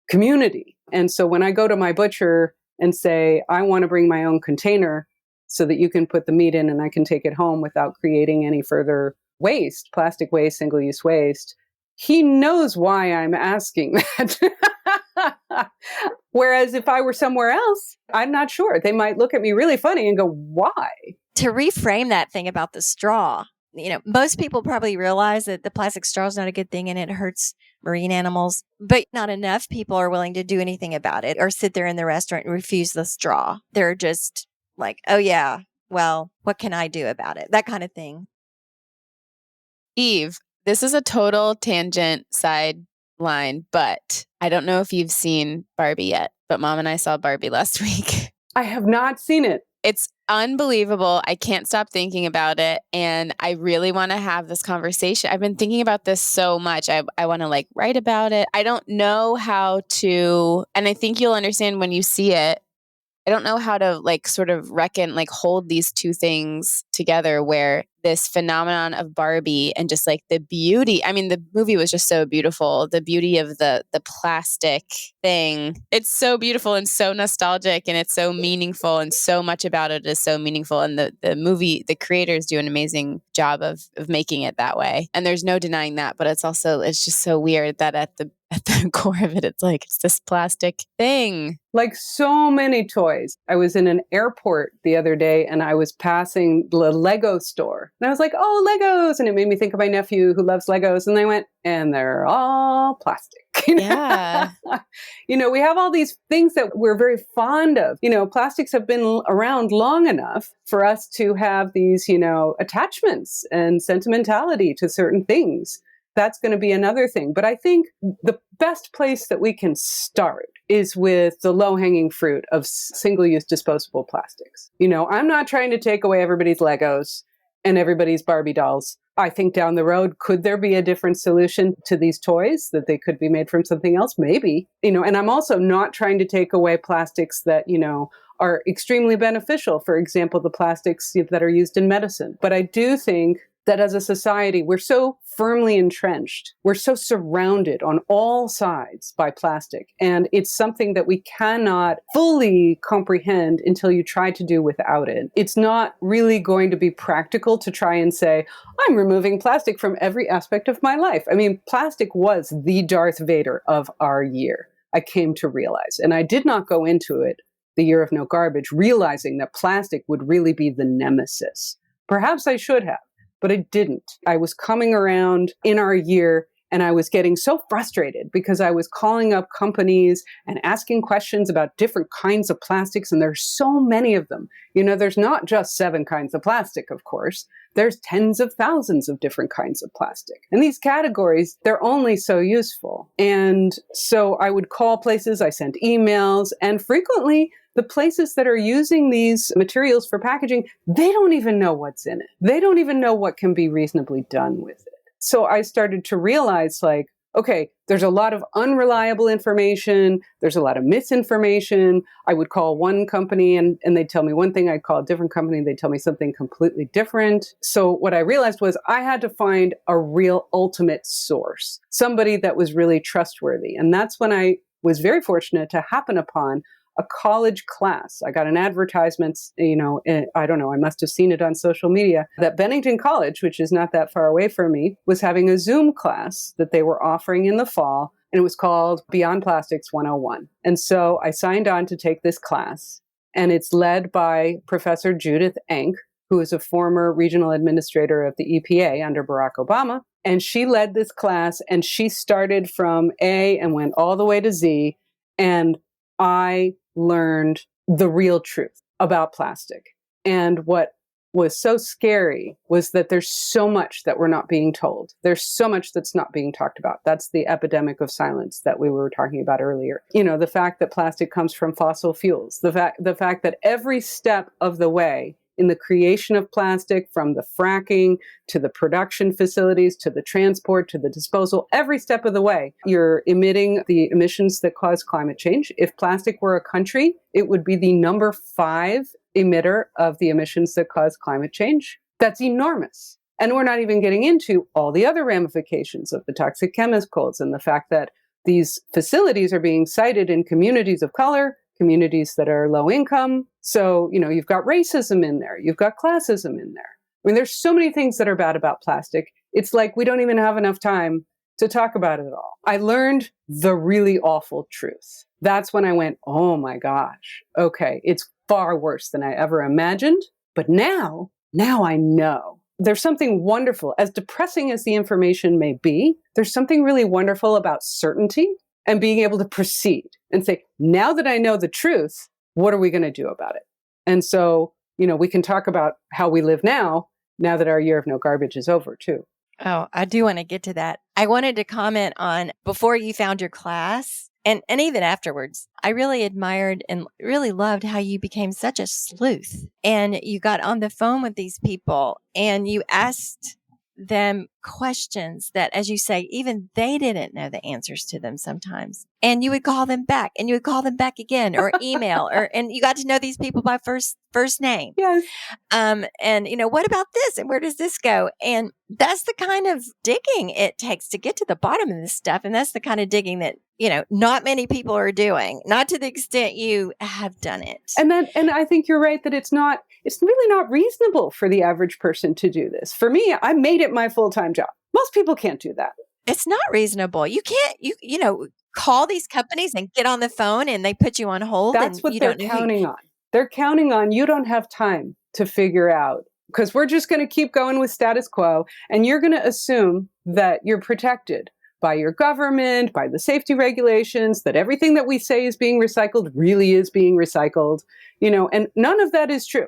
community. And so when I go to my butcher and say, I want to bring my own container so that you can put the meat in and I can take it home without creating any further waste, plastic waste, single-use waste, he knows why I'm asking that. Whereas if I were somewhere else, I'm not sure. They might look at me really funny and go, why? To reframe that thing about the straw, most people probably realize that the plastic straw is not a good thing and it hurts marine animals, but not enough people are willing to do anything about it or sit there in the restaurant and refuse the straw. They're just like, oh yeah, well, what can I do about it? That kind of thing. Eve, this is a total tangent sideline, but I don't know if you've seen Barbie yet, but Mom and I saw Barbie last week. I have not seen it. It's unbelievable. I can't stop thinking about it. And I really want to have this conversation. I've been thinking about this so much. I want to write about it. I don't know how to, and I think you'll understand when you see it. I don't know how to sort of hold these two things together, where this phenomenon of Barbie and just the beauty. I mean, the movie was just so beautiful. The beauty of the plastic thing. It's so beautiful and so nostalgic, and it's so meaningful, and so much about it is so meaningful. And the movie, the creators do an amazing job of making it that way. And there's no denying that, but it's just so weird that at the core of it, it's this plastic thing. Like so many toys. I was in an airport the other day and I was passing the Lego store. And I was like, oh, Legos. And it made me think of my nephew who loves Legos. And I went, and they're all plastic. Yeah. We have all these things that we're very fond of. Plastics have been around long enough for us to have these, attachments and sentimentality to certain things. That's going to be another thing. But I think the best place that we can start is with the low-hanging fruit of single-use disposable plastics. I'm not trying to take away everybody's Legos and everybody's Barbie dolls. I think down the road, could there be a different solution to these toys, that they could be made from something else? Maybe. And I'm also not trying to take away plastics that, are extremely beneficial. For example, the plastics that are used in medicine. But I do think that as a society, we're so firmly entrenched. We're so surrounded on all sides by plastic. And it's something that we cannot fully comprehend until you try to do without it. It's not really going to be practical to try and say, I'm removing plastic from every aspect of my life. I mean, plastic was the Darth Vader of our year, I came to realize. And I did not go into it, the year of no garbage, realizing that plastic would really be the nemesis. Perhaps I should have. But I didn't. I was coming around in our year and I was getting so frustrated because I was calling up companies and asking questions about different kinds of plastics. And there's so many of them. There's not just 7 kinds of plastic, of course. There's tens of thousands of different kinds of plastic. And these categories, they're only so useful. And so I would call places, I sent emails, and frequently the places that are using these materials for packaging, they don't even know what's in it. They don't even know what can be reasonably done with it. So I started to realize okay, there's a lot of unreliable information. There's a lot of misinformation. I would call one company and they'd tell me one thing. I'd call a different company. They'd tell me something completely different. So what I realized was I had to find a real ultimate source, somebody that was really trustworthy. And that's when I was very fortunate to happen upon a college class. I got an advertisement, I don't know, I must have seen it on social media, that Bennington College, which is not that far away from me, was having a Zoom class that they were offering in the fall, and it was called Beyond Plastics 101. And so I signed on to take this class, and it's led by Professor Judith Enck, who is a former regional administrator of the EPA under Barack Obama. And she led this class, and she started from A and went all the way to Z, and I learned the real truth about plastic. And what was so scary was that there's so much that we're not being told. There's so much that's not being talked about. That's the epidemic of silence that we were talking about earlier. The fact that plastic comes from fossil fuels, the fact that every step of the way in the creation of plastic, from the fracking to the production facilities, to the transport, to the disposal, every step of the way, you're emitting the emissions that cause climate change. If plastic were a country, it would be the number 5 emitter of the emissions that cause climate change. That's enormous. And we're not even getting into all the other ramifications of the toxic chemicals and the fact that these facilities are being sited in communities of color, communities that are low income. So, you've got racism in there. You've got classism in there. I mean, there's so many things that are bad about plastic. It's like we don't even have enough time to talk about it all. I learned the really awful truth. That's when I went, oh my gosh, okay, it's far worse than I ever imagined. But now I know. There's something wonderful. As depressing as the information may be, there's something really wonderful about certainty and being able to proceed and say, now that I know the truth, what are we going to do about it? And so, we can talk about how we live now that our year of no garbage is over too. Oh, I do want to get to that. I wanted to comment on before you found your class and even afterwards. I really admired and really loved how you became such a sleuth and you got on the phone with these people and you asked them questions that, as you say, even they didn't know the answers to them sometimes. And you would call them back and you would call them back again or email and you got to know these people by first name. Yes. And what about this? And where does this go? And that's the kind of digging it takes to get to the bottom of this stuff. And that's the kind of digging that, not many people are doing, not to the extent you have done it. And I think you're right that it's really not reasonable for the average person to do this. For me, I made it my full-time job. Most people can't do that. It's not reasonable. You can't, call these companies and get on the phone and they put you on hold. That's what they're counting on. They're counting on you don't have time to figure out because we're just going to keep going with status quo and you're going to assume that you're protected by your government, by the safety regulations, that everything that we say is being recycled really is being recycled, and none of that is true.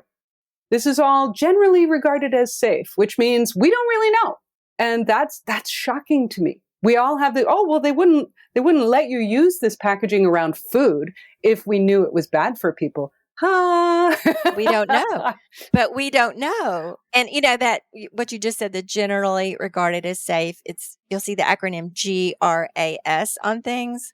This is all generally regarded as safe, which means we don't really know. And that's shocking to me. We all have they wouldn't let you use this packaging around food if we knew it was bad for people. We don't know, but we don't know. And that what you just said, the generally regarded as safe, you'll see the acronym GRAS on things.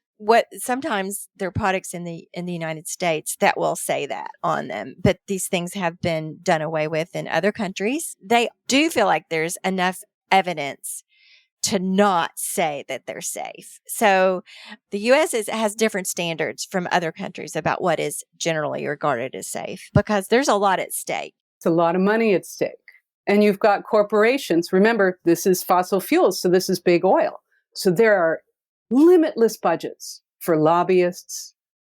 Sometimes there are products in the United States that will say that on them, but these things have been done away with in other countries. They do feel like there's enough evidence to not say that they're safe. So the U.S. has different standards from other countries about what is generally regarded as safe because there's a lot at stake. It's a lot of money at stake. And you've got corporations. Remember, this is fossil fuels, so this is big oil. So there are limitless budgets for lobbyists,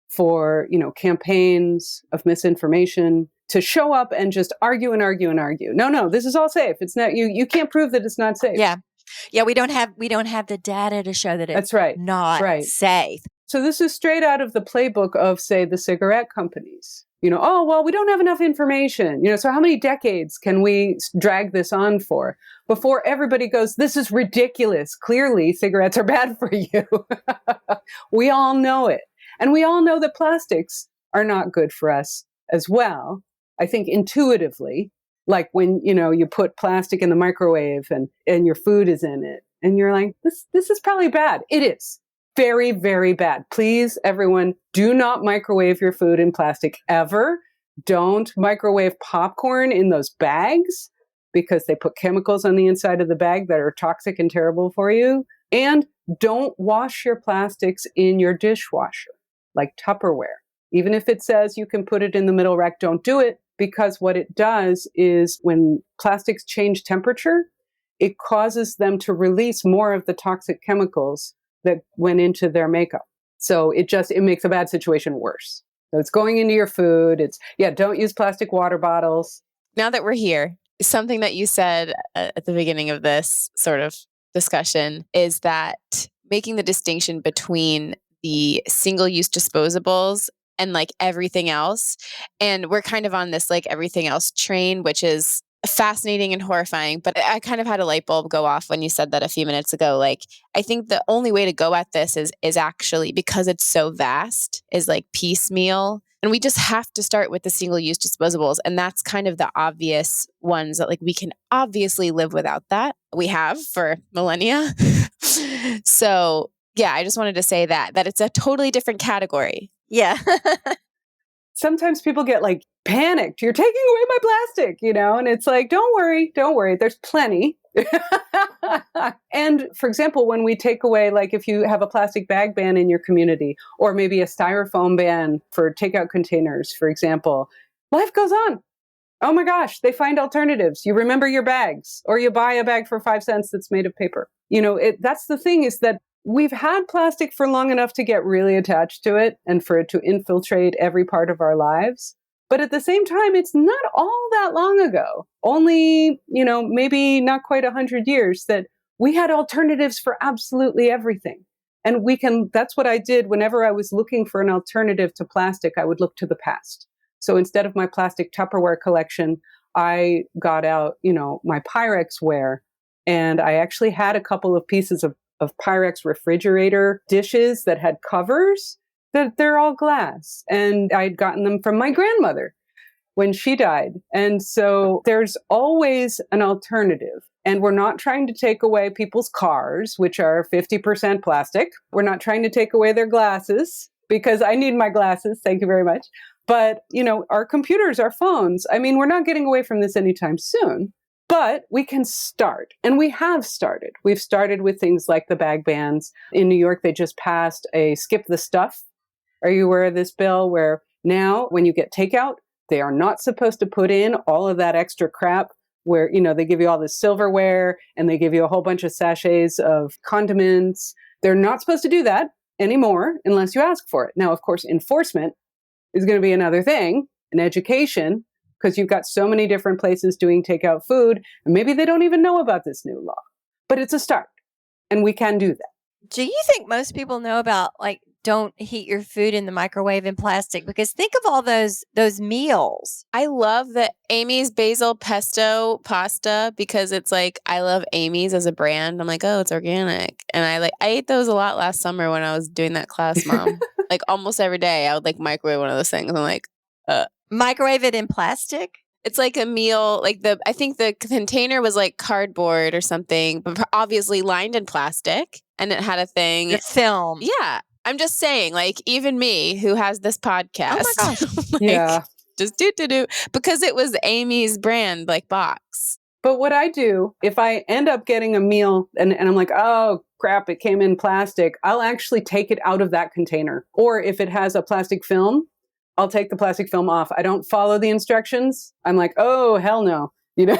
for, campaigns of misinformation to show up and just argue and argue and argue. No, this is all safe. It's not, you can't prove that it's not safe. Yeah, we don't have the data to show that it's That's right. not safe. So this is straight out of the playbook of, say, the cigarette companies. We don't have enough information. So how many decades can we drag this on for before everybody goes, this is ridiculous. Clearly, cigarettes are bad for you. We all know it. And we all know that plastics are not good for us as well. I think intuitively, like when, you put plastic in the microwave and your food is in it and you're like, this is probably bad. It is very, very bad. Please, everyone, do not microwave your food in plastic ever. Don't microwave popcorn in those bags because they put chemicals on the inside of the bag that are toxic and terrible for you. And don't wash your plastics in your dishwasher, like Tupperware. Even if it says you can put it in the middle rack, don't do it. Because what it does is when plastics change temperature, it causes them to release more of the toxic chemicals that went into their makeup. So it makes a bad situation worse. So it's going into your food. Don't use plastic water bottles. Now that we're here, something that you said at the beginning of this sort of discussion is that making the distinction between the single-use disposables and like everything else. And we're kind of on this like everything else train, which is fascinating and horrifying. But I kind of had a light bulb go off when you said that a few minutes ago. Like, I think the only way to go at this is actually, because it's so vast, is like piecemeal. And we just have to start with the single-use disposables. And that's kind of the obvious ones that like we can obviously live without that. We have for millennia. So yeah, I just wanted to say that it's a totally different category. Yeah. Sometimes people get like panicked. You're taking away my plastic, and it's like, don't worry. There's plenty. And for example, when we take away, like if you have a plastic bag ban in your community, or maybe a styrofoam ban for takeout containers, for example, life goes on. Oh my gosh, they find alternatives. You remember your bags, or you buy a bag for 5 cents that's made of paper. That's the thing, is that we've had plastic for long enough to get really attached to it and for it to infiltrate every part of our lives. But at the same time, it's not all that long ago, only, maybe not quite 100 years, that we had alternatives for absolutely everything. And that's what I did whenever I was looking for an alternative to plastic. I would look to the past. So instead of my plastic Tupperware collection, I got out, my Pyrex ware. And I actually had a couple of pieces of Pyrex refrigerator dishes that had covers. They're all glass. And I'd gotten them from my grandmother when she died. And so there's always an alternative. And we're not trying to take away people's cars, which are 50% plastic. We're not trying to take away their glasses, because I need my glasses. Thank you very much. But, our computers, our phones, we're not getting away from this anytime soon. But we can start, and we have started. We've started with things like the bag bans. In New York, they just passed a skip the stuff. Are you aware of this bill, where now when you get takeout, they are not supposed to put in all of that extra crap where, they give you all this silverware and they give you a whole bunch of sachets of condiments. They're not supposed to do that anymore unless you ask for it. Now, of course, enforcement is going to be another thing, and education, because you've got so many different places doing takeout food, and maybe they don't even know about this new law. But it's a start, and we can do that. Do you think most people know about, don't heat your food in the microwave in plastic? Because think of all those meals. I love the Amy's basil pesto pasta, because it's like, I love Amy's as a brand. I'm like, oh, it's organic. And I ate those a lot last summer when I was doing that class, Mom. Like almost every day I would microwave one of those things. I'm like, Microwave it in plastic? It's like a meal, I think the container was like cardboard or something, but obviously lined in plastic, and it had a thing. The film. Yeah. I'm just saying, even me who has this podcast. Oh my gosh. Yeah. Just do, because it was Amy's brand, box. But what I do, if I end up getting a meal and I'm like, oh crap, it came in plastic, I'll actually take it out of that container. Or if it has a plastic film, I'll take the plastic film off. I don't follow the instructions. I'm like, oh, hell no. And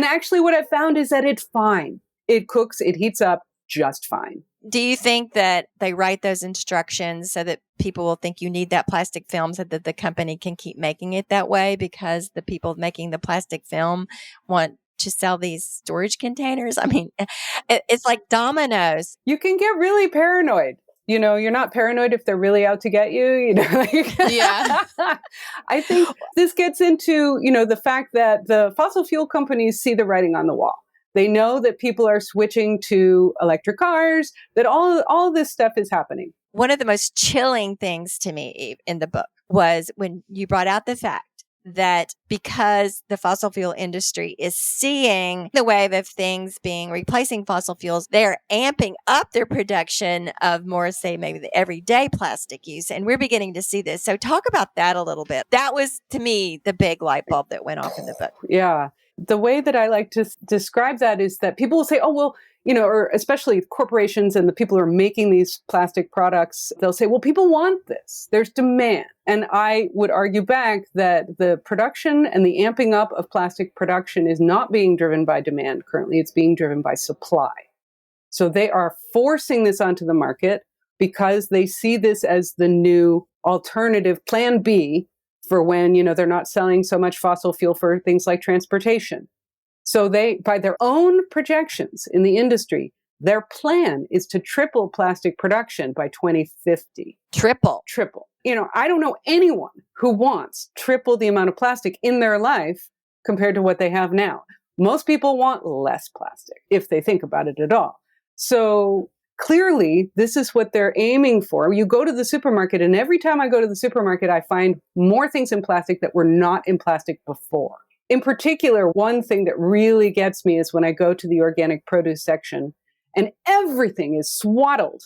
actually what I found is that it's fine. It cooks, it heats up just fine. Do you think that they write those instructions so that people will think you need that plastic film, so that the company can keep making it that way, because the people making the plastic film want to sell these storage containers? It's like dominoes. You can get really paranoid. You're not paranoid if they're really out to get you. Yeah. I think this gets into, the fact that the fossil fuel companies see the writing on the wall. They know that people are switching to electric cars, that all this stuff is happening. One of the most chilling things to me, Eve, in the book was when you brought out the fact that because the fossil fuel industry is seeing the wave of things replacing fossil fuels, they're amping up their production of more, say, maybe the everyday plastic use. And we're beginning to see this. So talk about that a little bit. That was, to me, the big light bulb that went off in the book. Yeah. The way that I like to describe that is that people will say, oh, well, or especially corporations and the people who are making these plastic products, they'll say, well, people want this. There's demand. And I would argue back that the production and the amping up of plastic production is not being driven by demand currently. It's being driven by supply. So they are forcing this onto the market because they see this as the new alternative plan B for when, they're not selling so much fossil fuel for things like transportation. So they, by their own projections in the industry, their plan is to triple plastic production by 2050. Triple. I don't know anyone who wants triple the amount of plastic in their life compared to what they have now. Most people want less plastic, if they think about it at all. So clearly, this is what they're aiming for. You go to the supermarket, and every time I go to the supermarket, I find more things in plastic that were not in plastic before. In particular, one thing that really gets me is when I go to the organic produce section, and everything is swaddled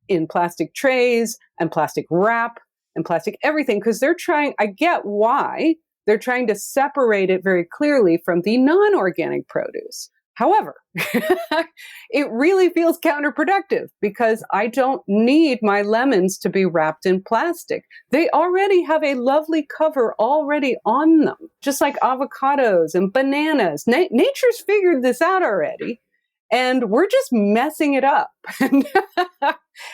in plastic trays and plastic wrap and plastic everything, because they're trying, I get why They're trying to separate it very clearly from the non-organic produce. However, it really feels counterproductive because I don't need my lemons to be wrapped in plastic. They already have a lovely cover already on them, just like avocados and bananas. Nature's figured this out already, and we're just messing it up.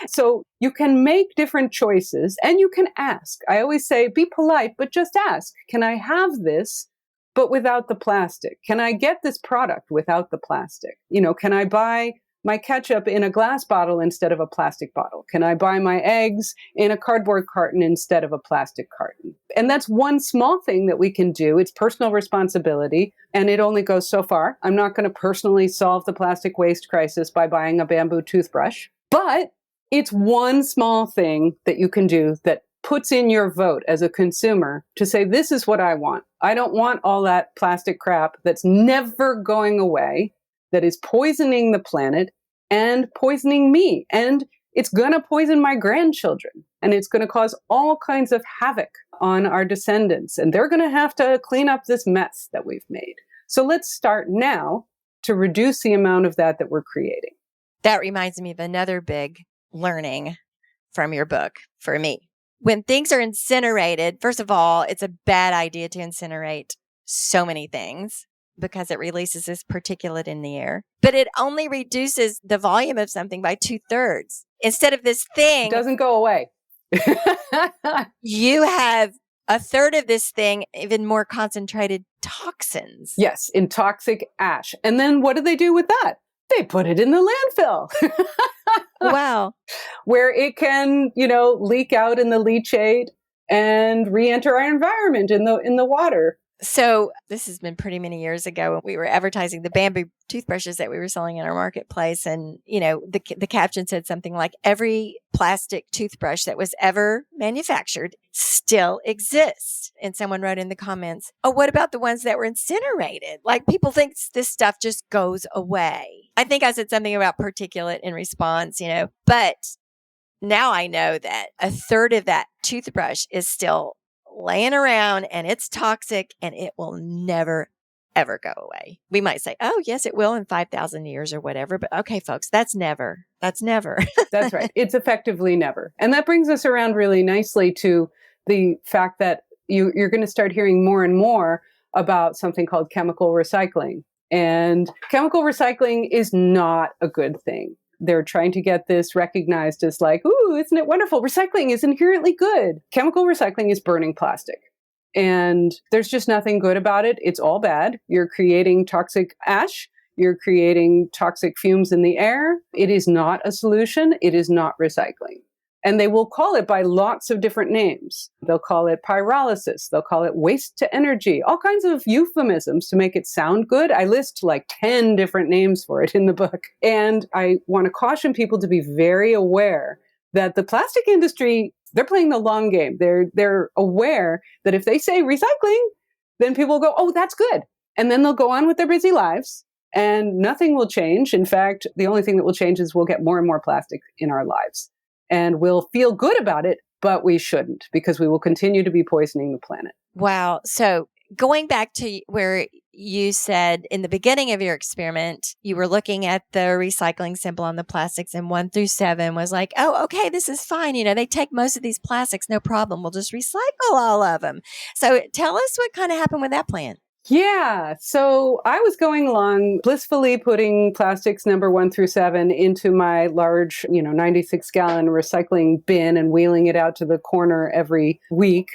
So you can make different choices and you can ask. I always say, be polite, but just ask, can I have this, but without the plastic? Can I get this product without the plastic? Can I buy my ketchup in a glass bottle instead of a plastic bottle? Can I buy my eggs in a cardboard carton instead of a plastic carton? And that's one small thing that we can do. It's personal responsibility, and it only goes so far. I'm not going to personally solve the plastic waste crisis by buying a bamboo toothbrush, but it's one small thing that you can do that puts in your vote as a consumer to say, this is what I want. I don't want all that plastic crap that's never going away, that is poisoning the planet and poisoning me. And it's going to poison my grandchildren. And it's going to cause all kinds of havoc on our descendants. And they're going to have to clean up this mess that we've made. So let's start now to reduce the amount of that we're creating. That reminds me of another big learning from your book for me. When things are incinerated, first of all, it's a bad idea to incinerate so many things because it releases this particulate in the air. But it only reduces the volume of something by 2/3. Instead of this thing, it doesn't go away. You have 1/3 of this thing, even more concentrated toxins. Yes, in toxic ash. And then what do they do with that? They put it in the landfill. Wow. Where it can, leak out in the leachate and re-enter our environment in the water. So this has been pretty many years ago when we were advertising the bamboo toothbrushes that we were selling in our marketplace. And, the caption said something like, every plastic toothbrush that was ever manufactured still exists. And someone wrote in the comments, oh, what about the ones that were incinerated? Like, people think this stuff just goes away. I think I said something about particulate in response, but now I know that 1/3 of that toothbrush is still laying around and it's toxic and it will never, ever go away. We might say, oh, yes, it will in 5,000 years or whatever. But okay, folks, that's never. That's never. That's right. It's effectively never. And that brings us around really nicely to the fact that you're going to start hearing more and more about something called chemical recycling. And chemical recycling is not a good thing. They're trying to get this recognized as like, ooh, isn't it wonderful? Recycling is inherently good. Chemical recycling is burning plastic. And there's just nothing good about it. It's all bad. You're creating toxic ash. You're creating toxic fumes in the air. It is not a solution. It is not recycling. And they will call it by lots of different names. They'll call it pyrolysis. They'll call it waste to energy, all kinds of euphemisms to make it sound good. I list like 10 different names for it in the book. And I want to caution people to be very aware that the plastic industry, they're playing the long game. They're aware that if they say recycling, then people will go, oh, that's good. And then they'll go on with their busy lives and nothing will change. In fact, the only thing that will change is we'll get more and more plastic in our lives. And we'll feel good about it, but we shouldn't because we will continue to be poisoning the planet. Wow. So going back to where you said in the beginning of your experiment, you were looking at the recycling symbol on the plastics and 1 through 7 was like, oh, okay, this is fine. They take most of these plastics, no problem. We'll just recycle all of them. So tell us what kind of happened with that plan. Yeah. So I was going along blissfully putting plastics number 1 through 7 into my large, 96-gallon recycling bin and wheeling it out to the corner every week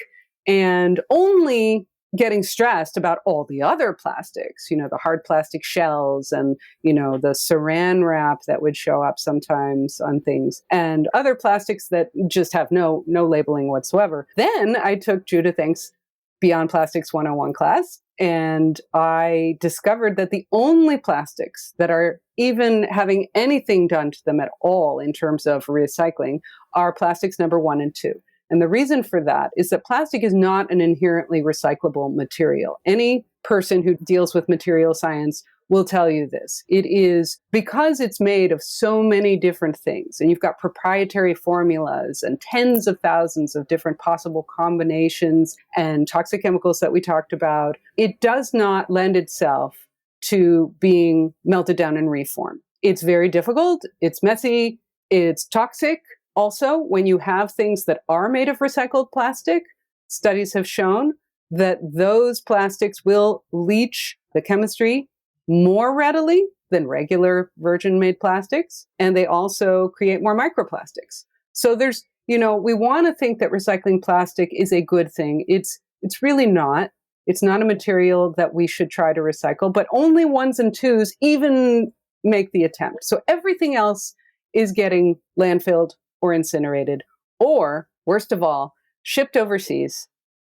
and only getting stressed about all the other plastics, the hard plastic shells and, the saran wrap that would show up sometimes on things and other plastics that just have no labeling whatsoever. Then I took Judith Enck's Beyond Plastics 101 class. And I discovered that the only plastics that are even having anything done to them at all in terms of recycling are plastics number 1 and 2. And the reason for that is that plastic is not an inherently recyclable material. Any person who deals with material science will tell you this. It is because it's made of so many different things, and you've got proprietary formulas and tens of thousands of different possible combinations and toxic chemicals that we talked about, it does not lend itself to being melted down and reformed. It's very difficult. It's messy. It's toxic. Also, when you have things that are made of recycled plastic, studies have shown that those plastics will leach the chemistry more readily than regular virgin-made plastics, and they also create more microplastics. So there's, we want to think that recycling plastic is a good thing. It's really not. It's not a material that we should try to recycle, but only ones and twos even make the attempt. So everything else is getting landfilled or incinerated, or worst of all, shipped overseas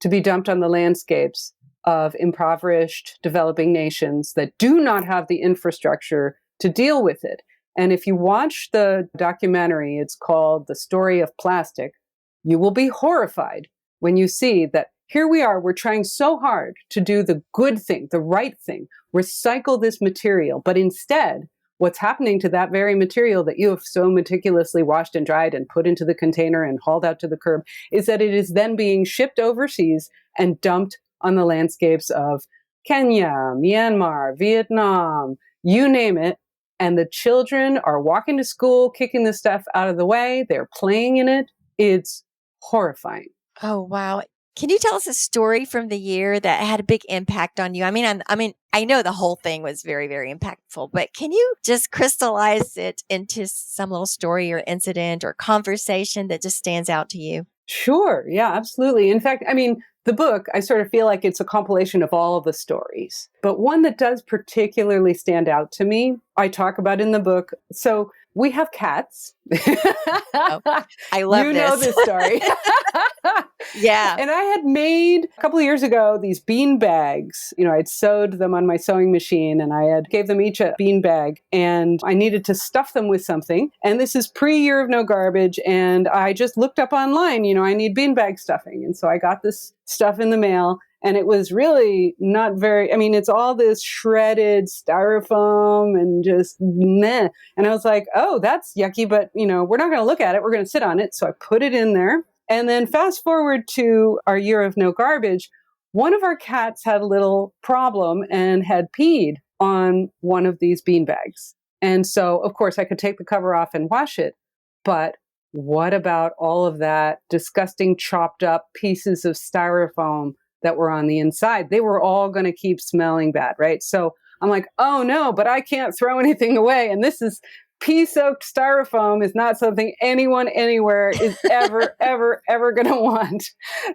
to be dumped on the landscapes of impoverished developing nations that do not have the infrastructure to deal with it. And if you watch the documentary, it's called The Story of Plastic, you will be horrified when you see that here we are, we're trying so hard to do the good thing, the right thing, recycle this material, but instead, what's happening to that very material that you have so meticulously washed and dried and put into the container and hauled out to the curb is that it is then being shipped overseas and dumped on the landscapes of Kenya, Myanmar, Vietnam, you name it. And the children are walking to school, kicking the stuff out of the way. They're playing in it. It's horrifying. Oh, wow. Can you tell us a story from the year that had a big impact on you? I mean, I know the whole thing was very, very impactful, but can you just crystallize it into some little story or incident or conversation that just stands out to you? Sure. Yeah, absolutely. In fact, the book, I sort of feel like it's a compilation of all of the stories, but one that does particularly stand out to me, I talk about in the book. So we have cats. Oh, I love this. You know this story. Yeah. And I had made a couple of years ago these bean bags. I'd sewed them on my sewing machine and I had gave them each a bean bag and I needed to stuff them with something. And this is pre-Year of No Garbage. And I just looked up online, I need bean bag stuffing. And so I got this stuff in the mail. And it was really not very, it's all this shredded styrofoam and just meh. And I was like, oh, that's yucky, but, we're not going to look at it. We're going to sit on it. So I put it in there. And then fast forward to our Year of No Garbage, one of our cats had a little problem and had peed on one of these bean bags. And so, of course, I could take the cover off and wash it. But what about all of that disgusting chopped up pieces of styrofoam that were on the inside? They were all going to keep smelling bad, right? So I'm like, oh no, but I can't throw anything away. And this is pea-soaked styrofoam is not something anyone anywhere is ever, ever going to want.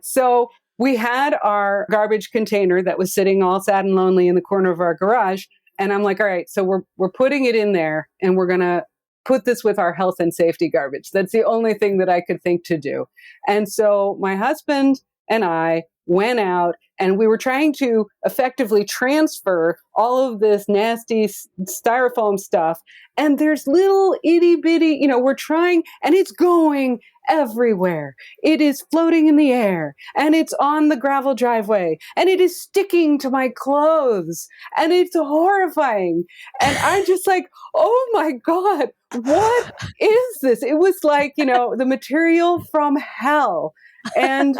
So we had our garbage container that was sitting all sad and lonely in the corner of our garage. And I'm like, all right, so we're putting it in there and we're going to put this with our health and safety garbage. That's the only thing that I could think to do. And so my husband and I went out and we were trying to effectively transfer all of this nasty styrofoam stuff. And there's little itty bitty, we're trying and it's going everywhere. It is floating in the air and it's on the gravel driveway and it is sticking to my clothes and it's horrifying. And I'm just like, oh my God, what is this? It was like, the material from hell. And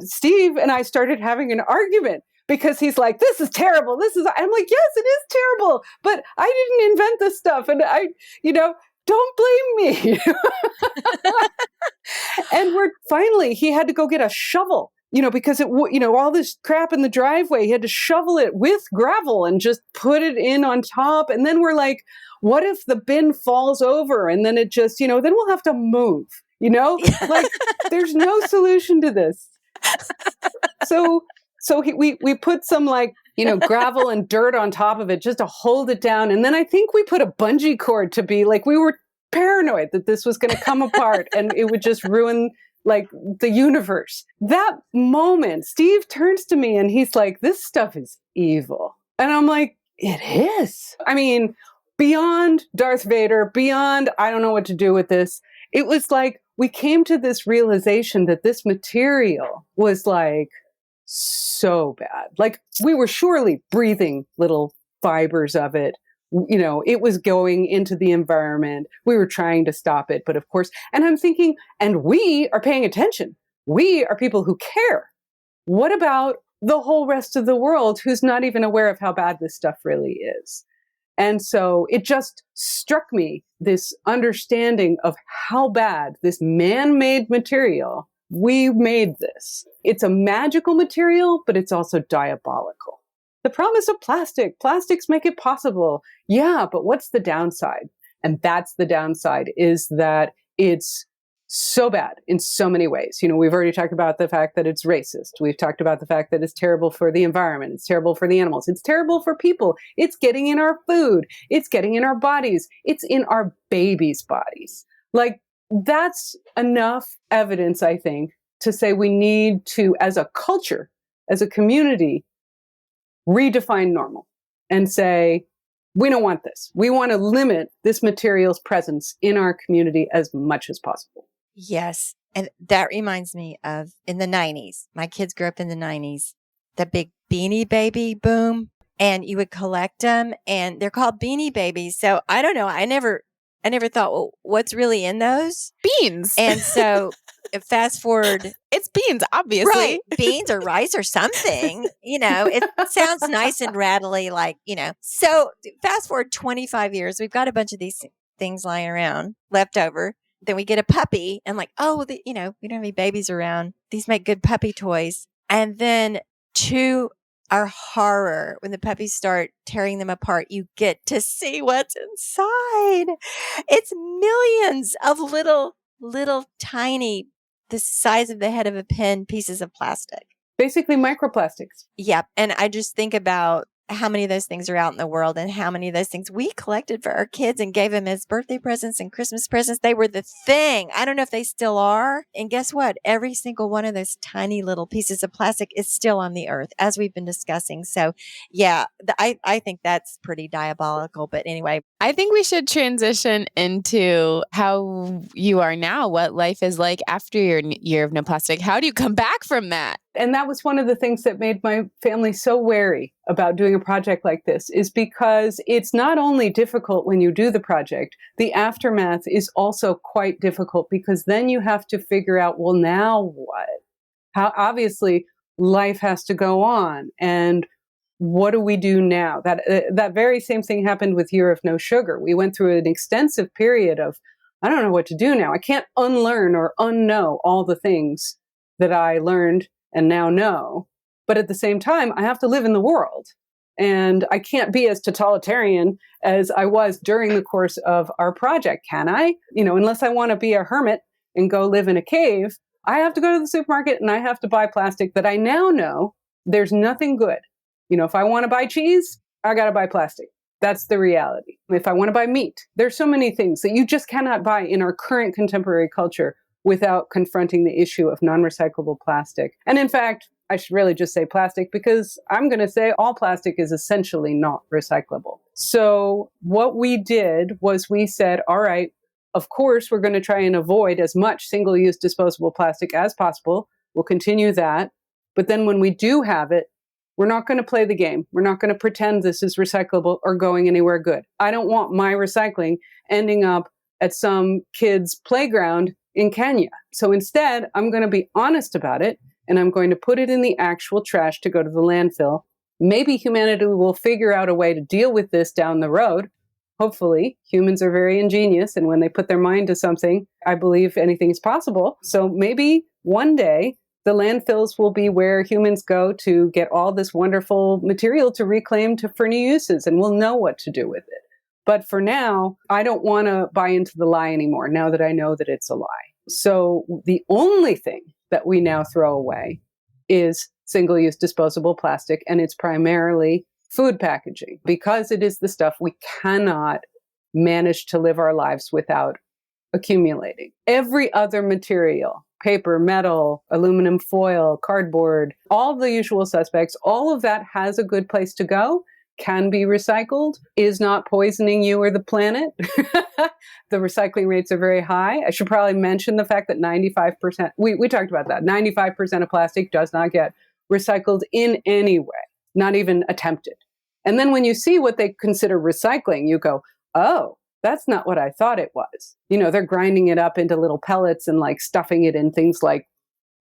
Steve and I started having an argument because he's like, this is terrible. I'm like, yes, it is terrible, but I didn't invent this stuff. And don't blame me. And he had to go get a shovel, because all this crap in the driveway, he had to shovel it with gravel and just put it in on top. And then we're like, what if the bin falls over and then it just, then we'll have to move, like there's no solution to this. So we put some gravel and dirt on top of it just to hold it down. And then I think we put a bungee cord to be like, we were paranoid that this was going to come apart and it would just ruin the universe. That moment, Steve turns to me and he's like, this stuff is evil. And I'm like, it is. Beyond Darth Vader, beyond, I don't know what to do with this. It was like, we came to this realization that this material was so bad. We were surely breathing little fibers of it. It was going into the environment. We were trying to stop it. But of course, and I'm thinking, and we are paying attention. We are people who care. What about the whole rest of the world who's not even aware of how bad this stuff really is? And so it just struck me, this understanding of how bad this man-made material, we made this. It's a magical material, but it's also diabolical. The promise of plastics make it possible. Yeah, but what's the downside? And that's the downside, is that it's so bad in so many ways. We've already talked about the fact that it's racist. We've talked about the fact that it's terrible for the environment. It's terrible for the animals. It's terrible for people. It's getting in our food. It's getting in our bodies. It's in our babies' bodies. Like, that's enough evidence, I think, to say we need to, as a culture, as a community, redefine normal and say, we don't want this. We want to limit this material's presence in our community as much as possible. Yes. And that reminds me of in the 90s. My kids grew up in the 90s, the big Beanie Baby boom. And you would collect them, and they're called Beanie Babies. So I don't know. I never thought, well, what's really in those? Beans. And so fast forward. It's beans, obviously. Right. Beans or rice or something. It sounds nice and rattly, So fast forward 25 years, we've got a bunch of these things lying around, left over. Then we get a puppy and we don't have any babies around. These make good puppy toys. And then to our horror, when the puppies start tearing them apart, you get to see what's inside. It's millions of little tiny, the size of the head of a pin, pieces of plastic. Basically microplastics. Yep. And I just think about how many of those things are out in the world and how many of those things we collected for our kids and gave them as birthday presents and Christmas presents. They were the thing. I don't know if they still are. And guess what? Every single one of those tiny little pieces of plastic is still on the earth, as we've been discussing. So yeah, I think that's pretty diabolical. But anyway, I think we should transition into how you are now, what life is like after your year of no plastic. How do you come back from that? And that was one of the things that made my family so wary about doing a project like this, is because it's not only difficult when you do the project, the aftermath is also quite difficult, because then you have to figure out, well, now what? How obviously life has to go on. And what do we do now? That very same thing happened with Year of No Sugar. We went through an extensive period of, I don't know what to do now. I can't unlearn or unknow all the things that I learned and now know. But at the same time, I have to live in the world. And I can't be as totalitarian as I was during the course of our project, can I? Unless I want to be a hermit and go live in a cave, I have to go to the supermarket and I have to buy plastic that I now know there's nothing good. If I want to buy cheese, I got to buy plastic. That's the reality. If I want to buy meat, there's so many things that you just cannot buy in our current contemporary culture without confronting the issue of non-recyclable plastic. And in fact, I should really just say plastic, because I'm going to say all plastic is essentially not recyclable. So what we did was we said, all right, of course, we're going to try and avoid as much single-use disposable plastic as possible. We'll continue that. But then when we do have it, we're not going to play the game. We're not going to pretend this is recyclable or going anywhere good. I don't want my recycling ending up at some kid's playground in Kenya. So instead, I'm going to be honest about it, and I'm going to put it in the actual trash to go to the landfill. Maybe humanity will figure out a way to deal with this down the road. Hopefully, humans are very ingenious, and when they put their mind to something, I believe anything is possible. So maybe one day, the landfills will be where humans go to get all this wonderful material to reclaim for new uses, and we'll know what to do with it. But for now, I don't want to buy into the lie anymore, now that I know that it's a lie. So the only thing that we now throw away is single-use disposable plastic, and it's primarily food packaging, because it is the stuff we cannot manage to live our lives without accumulating. Every other material, paper, metal, aluminum foil, cardboard, all the usual suspects, all of that has a good place to go, can be recycled, is not poisoning you or the planet. The recycling rates are very high. I should probably mention the fact that 95%, we talked about that, 95% of plastic does not get recycled in any way, not even attempted. And then when you see what they consider recycling, you go, oh, that's not what I thought it was. They're grinding it up into little pellets and like stuffing it in things like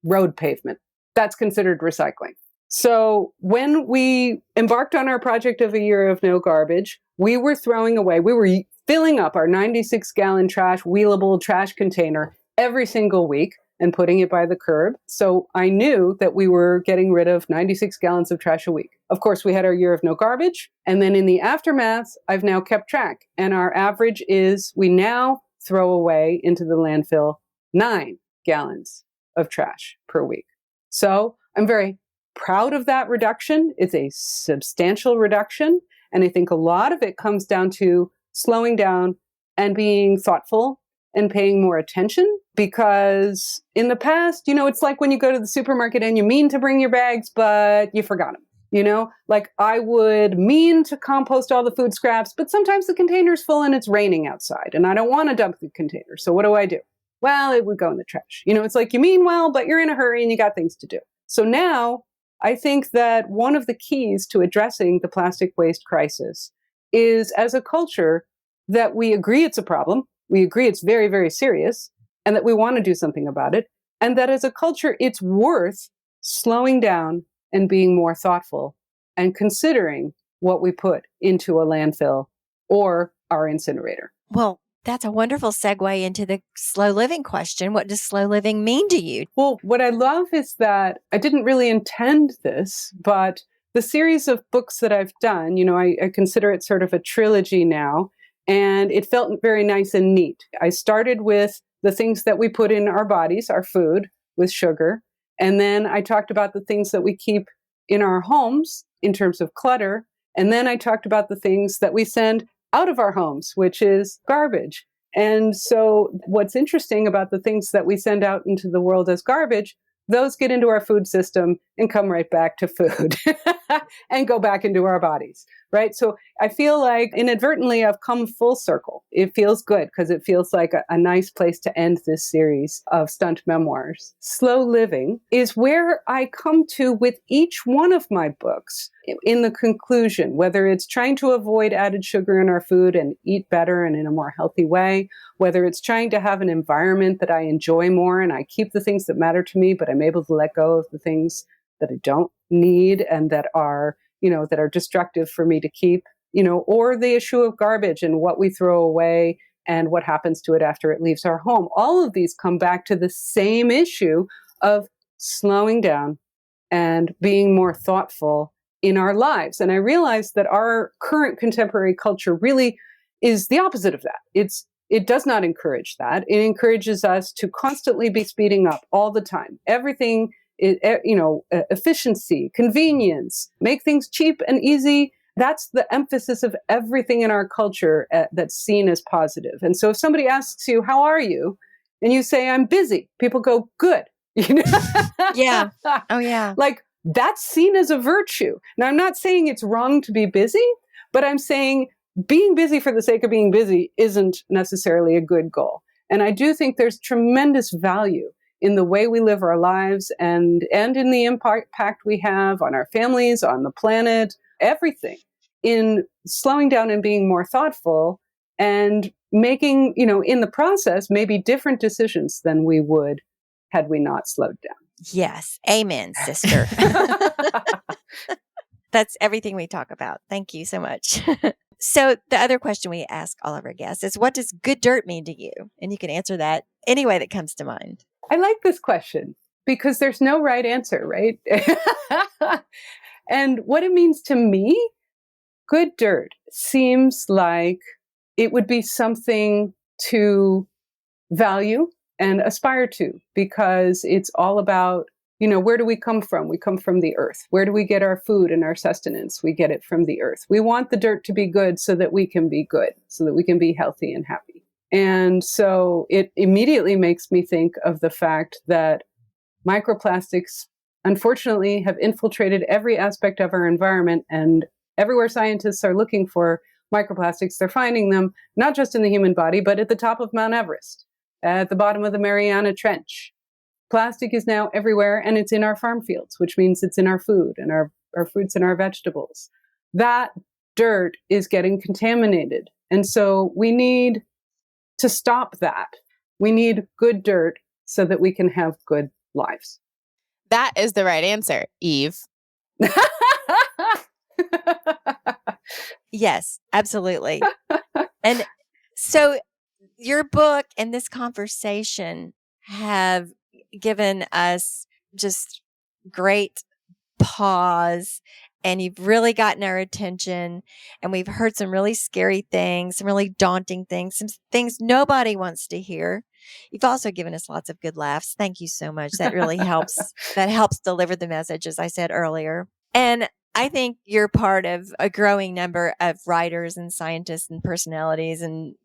road pavement. That's considered recycling. So when we embarked on our project of a year of no garbage, we were filling up our 96-gallon wheelable trash container every single week and putting it by the curb. So I knew that we were getting rid of 96 gallons of trash a week. Of course, we had our year of no garbage. And then in the aftermath, I've now kept track. And our average is we now throw away into the landfill 9 gallons of trash per week. So I'm very proud of that reduction. It's a substantial reduction. And I think a lot of it comes down to slowing down and being thoughtful and paying more attention, because in the past, it's like when you go to the supermarket and you mean to bring your bags, but you forgot them. Like I would mean to compost all the food scraps, but sometimes the container's full and it's raining outside and I don't want to dump the container. So what do? Well, it would go in the trash. It's like you mean well, but you're in a hurry and you got things to do. So now I think that one of the keys to addressing the plastic waste crisis is, as a culture, that we agree it's a problem. We agree it's very, very serious, and that we want to do something about it. And that as a culture, it's worth slowing down and being more thoughtful and considering what we put into a landfill or our incinerator. Well, that's a wonderful segue into the slow living question. What does slow living mean to you? Well, what I love is that I didn't really intend this, but the series of books that I've done, I consider it sort of a trilogy now. And it felt very nice and neat. I started with the things that we put in our bodies, our food, with sugar. And then I talked about the things that we keep in our homes in terms of clutter. And then I talked about the things that we send out of our homes, which is garbage. And so what's interesting about the things that we send out into the world as garbage, those get into our food system and come right back to food and go back into our bodies, right? So I feel like inadvertently I've come full circle. It feels good because it feels like a nice place to end this series of stunt memoirs. Slow living is where I come to with each one of my books in the conclusion, whether it's trying to avoid added sugar in our food and eat better and in a more healthy way, whether it's trying to have an environment that I enjoy more and I keep the things that matter to me, but I'm able to let go of the things that I don't need and that are, that are destructive for me to keep, or the issue of garbage and what we throw away and what happens to it after it leaves our home. All of these come back to the same issue of slowing down and being more thoughtful in our lives. And I realized that our current contemporary culture really is the opposite of that. It does not encourage that. It encourages us to constantly be speeding up all the time. Everything is, efficiency, convenience, make things cheap and easy. That's the emphasis of everything in our culture that's seen as positive. And so if somebody asks you, how are you? And you say, I'm busy. People go, good. Yeah. Oh, yeah. Like that's seen as a virtue. Now, I'm not saying it's wrong to be busy, but I'm saying being busy for the sake of being busy isn't necessarily a good goal. And I do think there's tremendous value in the way we live our lives and in the impact we have on our families, on the planet, everything, in slowing down and being more thoughtful and making, in the process, maybe different decisions than we would had we not slowed down. Yes. Amen, sister. That's everything we talk about. Thank you so much. So the other question we ask all of our guests is, what does good dirt mean to you? And you can answer that any way that comes to mind. I like this question because there's no right answer, right? And what it means to me, good dirt seems like it would be something to value and aspire to, because it's all about, where do we come from? We come from the earth. Where do we get our food and our sustenance? We get it from the earth. We want the dirt to be good so that we can be good, so that we can be healthy and happy. And so it immediately makes me think of the fact that microplastics, unfortunately, have infiltrated every aspect of our environment. And everywhere scientists are looking for microplastics, they're finding them not just in the human body, but at the top of Mount Everest, at the bottom of the Mariana Trench. Plastic is now everywhere, and it's in our farm fields, which means it's in our food and our fruits and our vegetables. That dirt is getting contaminated. And so we need to stop that. We need good dirt so that we can have good lives. That is the right answer, Eve. Yes, absolutely. And so your book and this conversation have given us just great pause, and you've really gotten our attention, and we've heard some really scary things, some really daunting things, some things nobody wants to hear. You've also given us lots of good laughs. Thank you so much. That really helps. That helps deliver the message, as I said earlier. And I think you're part of a growing number of writers and scientists and personalities and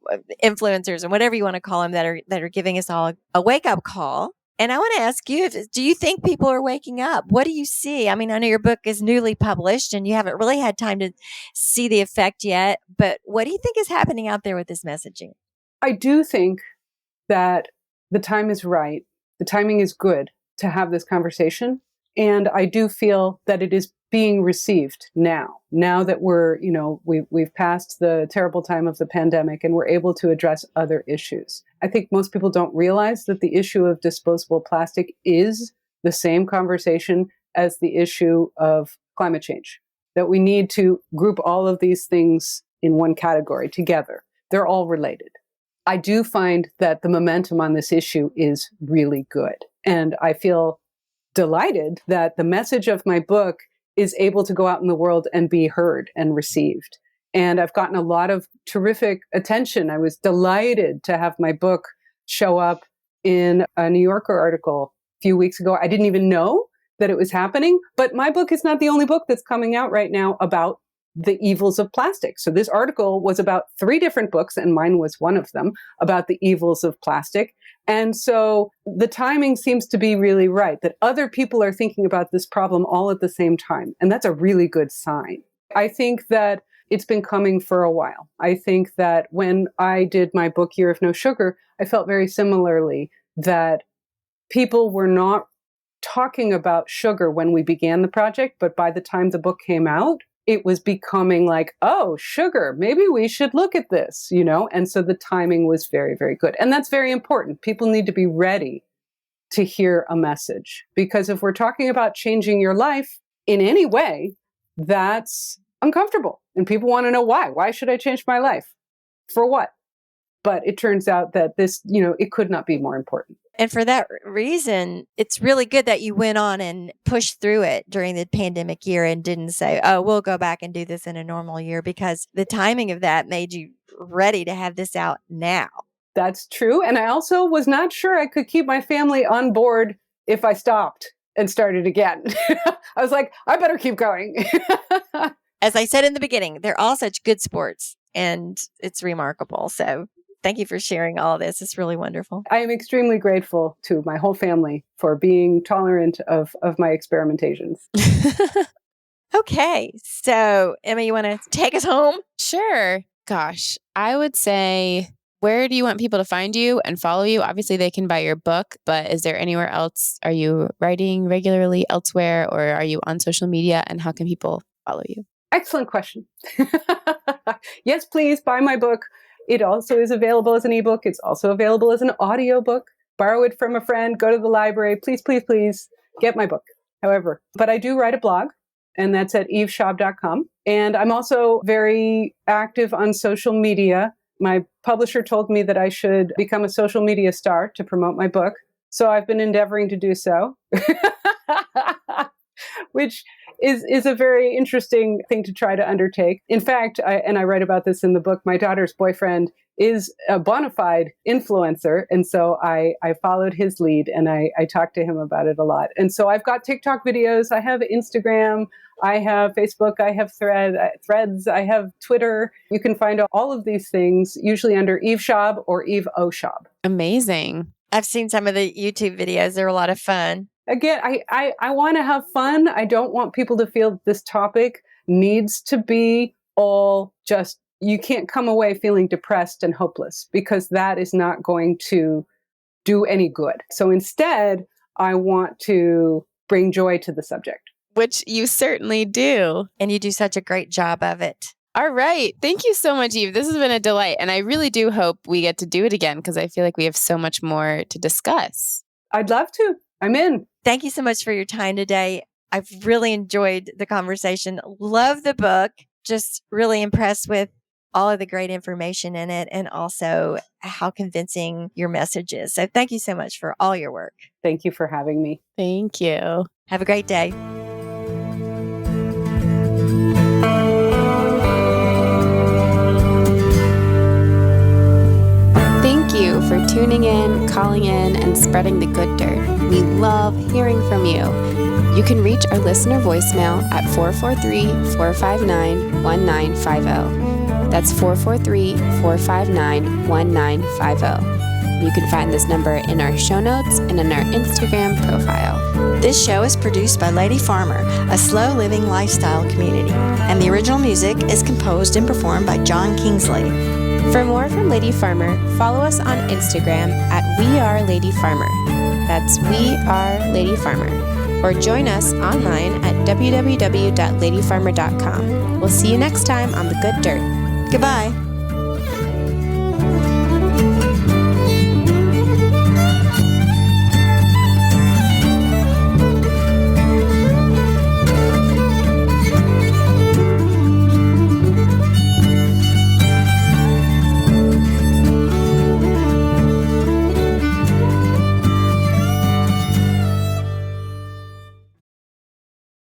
influencers and whatever you want to call them that are giving us all a wake up call. And I want to ask you, do you think people are waking up? What do you see? I mean, I know your book is newly published and you haven't really had time to see the effect yet, but what do you think is happening out there with this messaging? I do think that the time is right. The timing is good to have this conversation. And I do feel that it is being received now that we're, we've passed the terrible time of the pandemic and we're able to address other issues. I think most people don't realize that the issue of disposable plastic is the same conversation as the issue of climate change, that we need to group all of these things in one category together. They're all related. I do find that the momentum on this issue is really good. And I feel delighted that the message of my book is able to go out in the world and be heard and received. And I've gotten a lot of terrific attention. I was delighted to have my book show up in a New Yorker article a few weeks ago. I didn't even know that it was happening, but my book is not the only book that's coming out right now about the evils of plastic. So this article was about 3 different books, and mine was one of them, about the evils of plastic. And so the timing seems to be really right, that other people are thinking about this problem all at the same time. And that's a really good sign. I think that it's been coming for a while. I think that when I did my book, Year of No Sugar, I felt very similarly that people were not talking about sugar when we began the project, but by the time the book came out, it was becoming like, oh, sugar, maybe we should look at this, And so the timing was very, very good. And that's very important. People need to be ready to hear a message. Because if we're talking about changing your life in any way, that's uncomfortable. And people want to know why. Why should I change my life? For what? But it turns out that this, it could not be more important. And for that reason, it's really good that you went on and pushed through it during the pandemic year and didn't say, oh, we'll go back and do this in a normal year, because the timing of that made you ready to have this out now. That's true. And I also was not sure I could keep my family on board if I stopped and started again. I was like, I better keep going. As I said in the beginning, they're all such good sports and it's remarkable. So thank you for sharing all of this. It's really wonderful. I am extremely grateful to my whole family for being tolerant of my experimentations. Okay. So, Emma, you want to take us home? Sure. Gosh, I would say, where do you want people to find you and follow you? Obviously, they can buy your book, but is there anywhere else? Are you writing regularly elsewhere, or are you on social media, and how can people follow you? Excellent question. Yes, please buy my book. It also is available as an ebook. It's also available as an audiobook. Borrow it from a friend. Go to the library. Please, please, please get my book. However, but I do write a blog, and that's at eveschaub.com. And I'm also very active on social media. My publisher told me that I should become a social media star to promote my book. So I've been endeavoring to do so, which is a very interesting thing to try to undertake. In fact, I write about this in the book, my daughter's boyfriend is a bona fide influencer. And so I followed his lead and I talked to him about it a lot. And so I've got TikTok videos, I have Instagram, I have Facebook, I have Threads, I have Twitter. You can find all of these things usually under Eve Schaub or Eve O Schaub. Amazing. I've seen some of the YouTube videos. They're a lot of fun. Again, I want to have fun. I don't want people to feel this topic needs to be all just, you can't come away feeling depressed and hopeless, because that is not going to do any good. So instead, I want to bring joy to the subject. Which you certainly do. And you do such a great job of it. All right. Thank you so much, Eve. This has been a delight. And I really do hope we get to do it again because I feel like we have so much more to discuss. I'd love to. I'm in. Thank you so much for your time today. I've really enjoyed the conversation. Love the book. Just really impressed with all of the great information in it and also how convincing your message is. So thank you so much for all your work. Thank you for having me. Thank you. Have a great day. Thank you for tuning in, calling in, and spreading the good dirt. We love hearing from you. You can reach our listener voicemail at 443-459-1950. That's 443-459-1950. You can find this number in our show notes and in our Instagram profile. This show is produced by Lady Farmer, a slow living lifestyle community, and the original music is composed and performed by John Kingsley. For more from Lady Farmer, follow us on Instagram at weareladyfarmer. That's We Are Lady Farmer. Or join us online at www.ladyfarmer.com. We'll see you next time on The Good Dirt. Goodbye.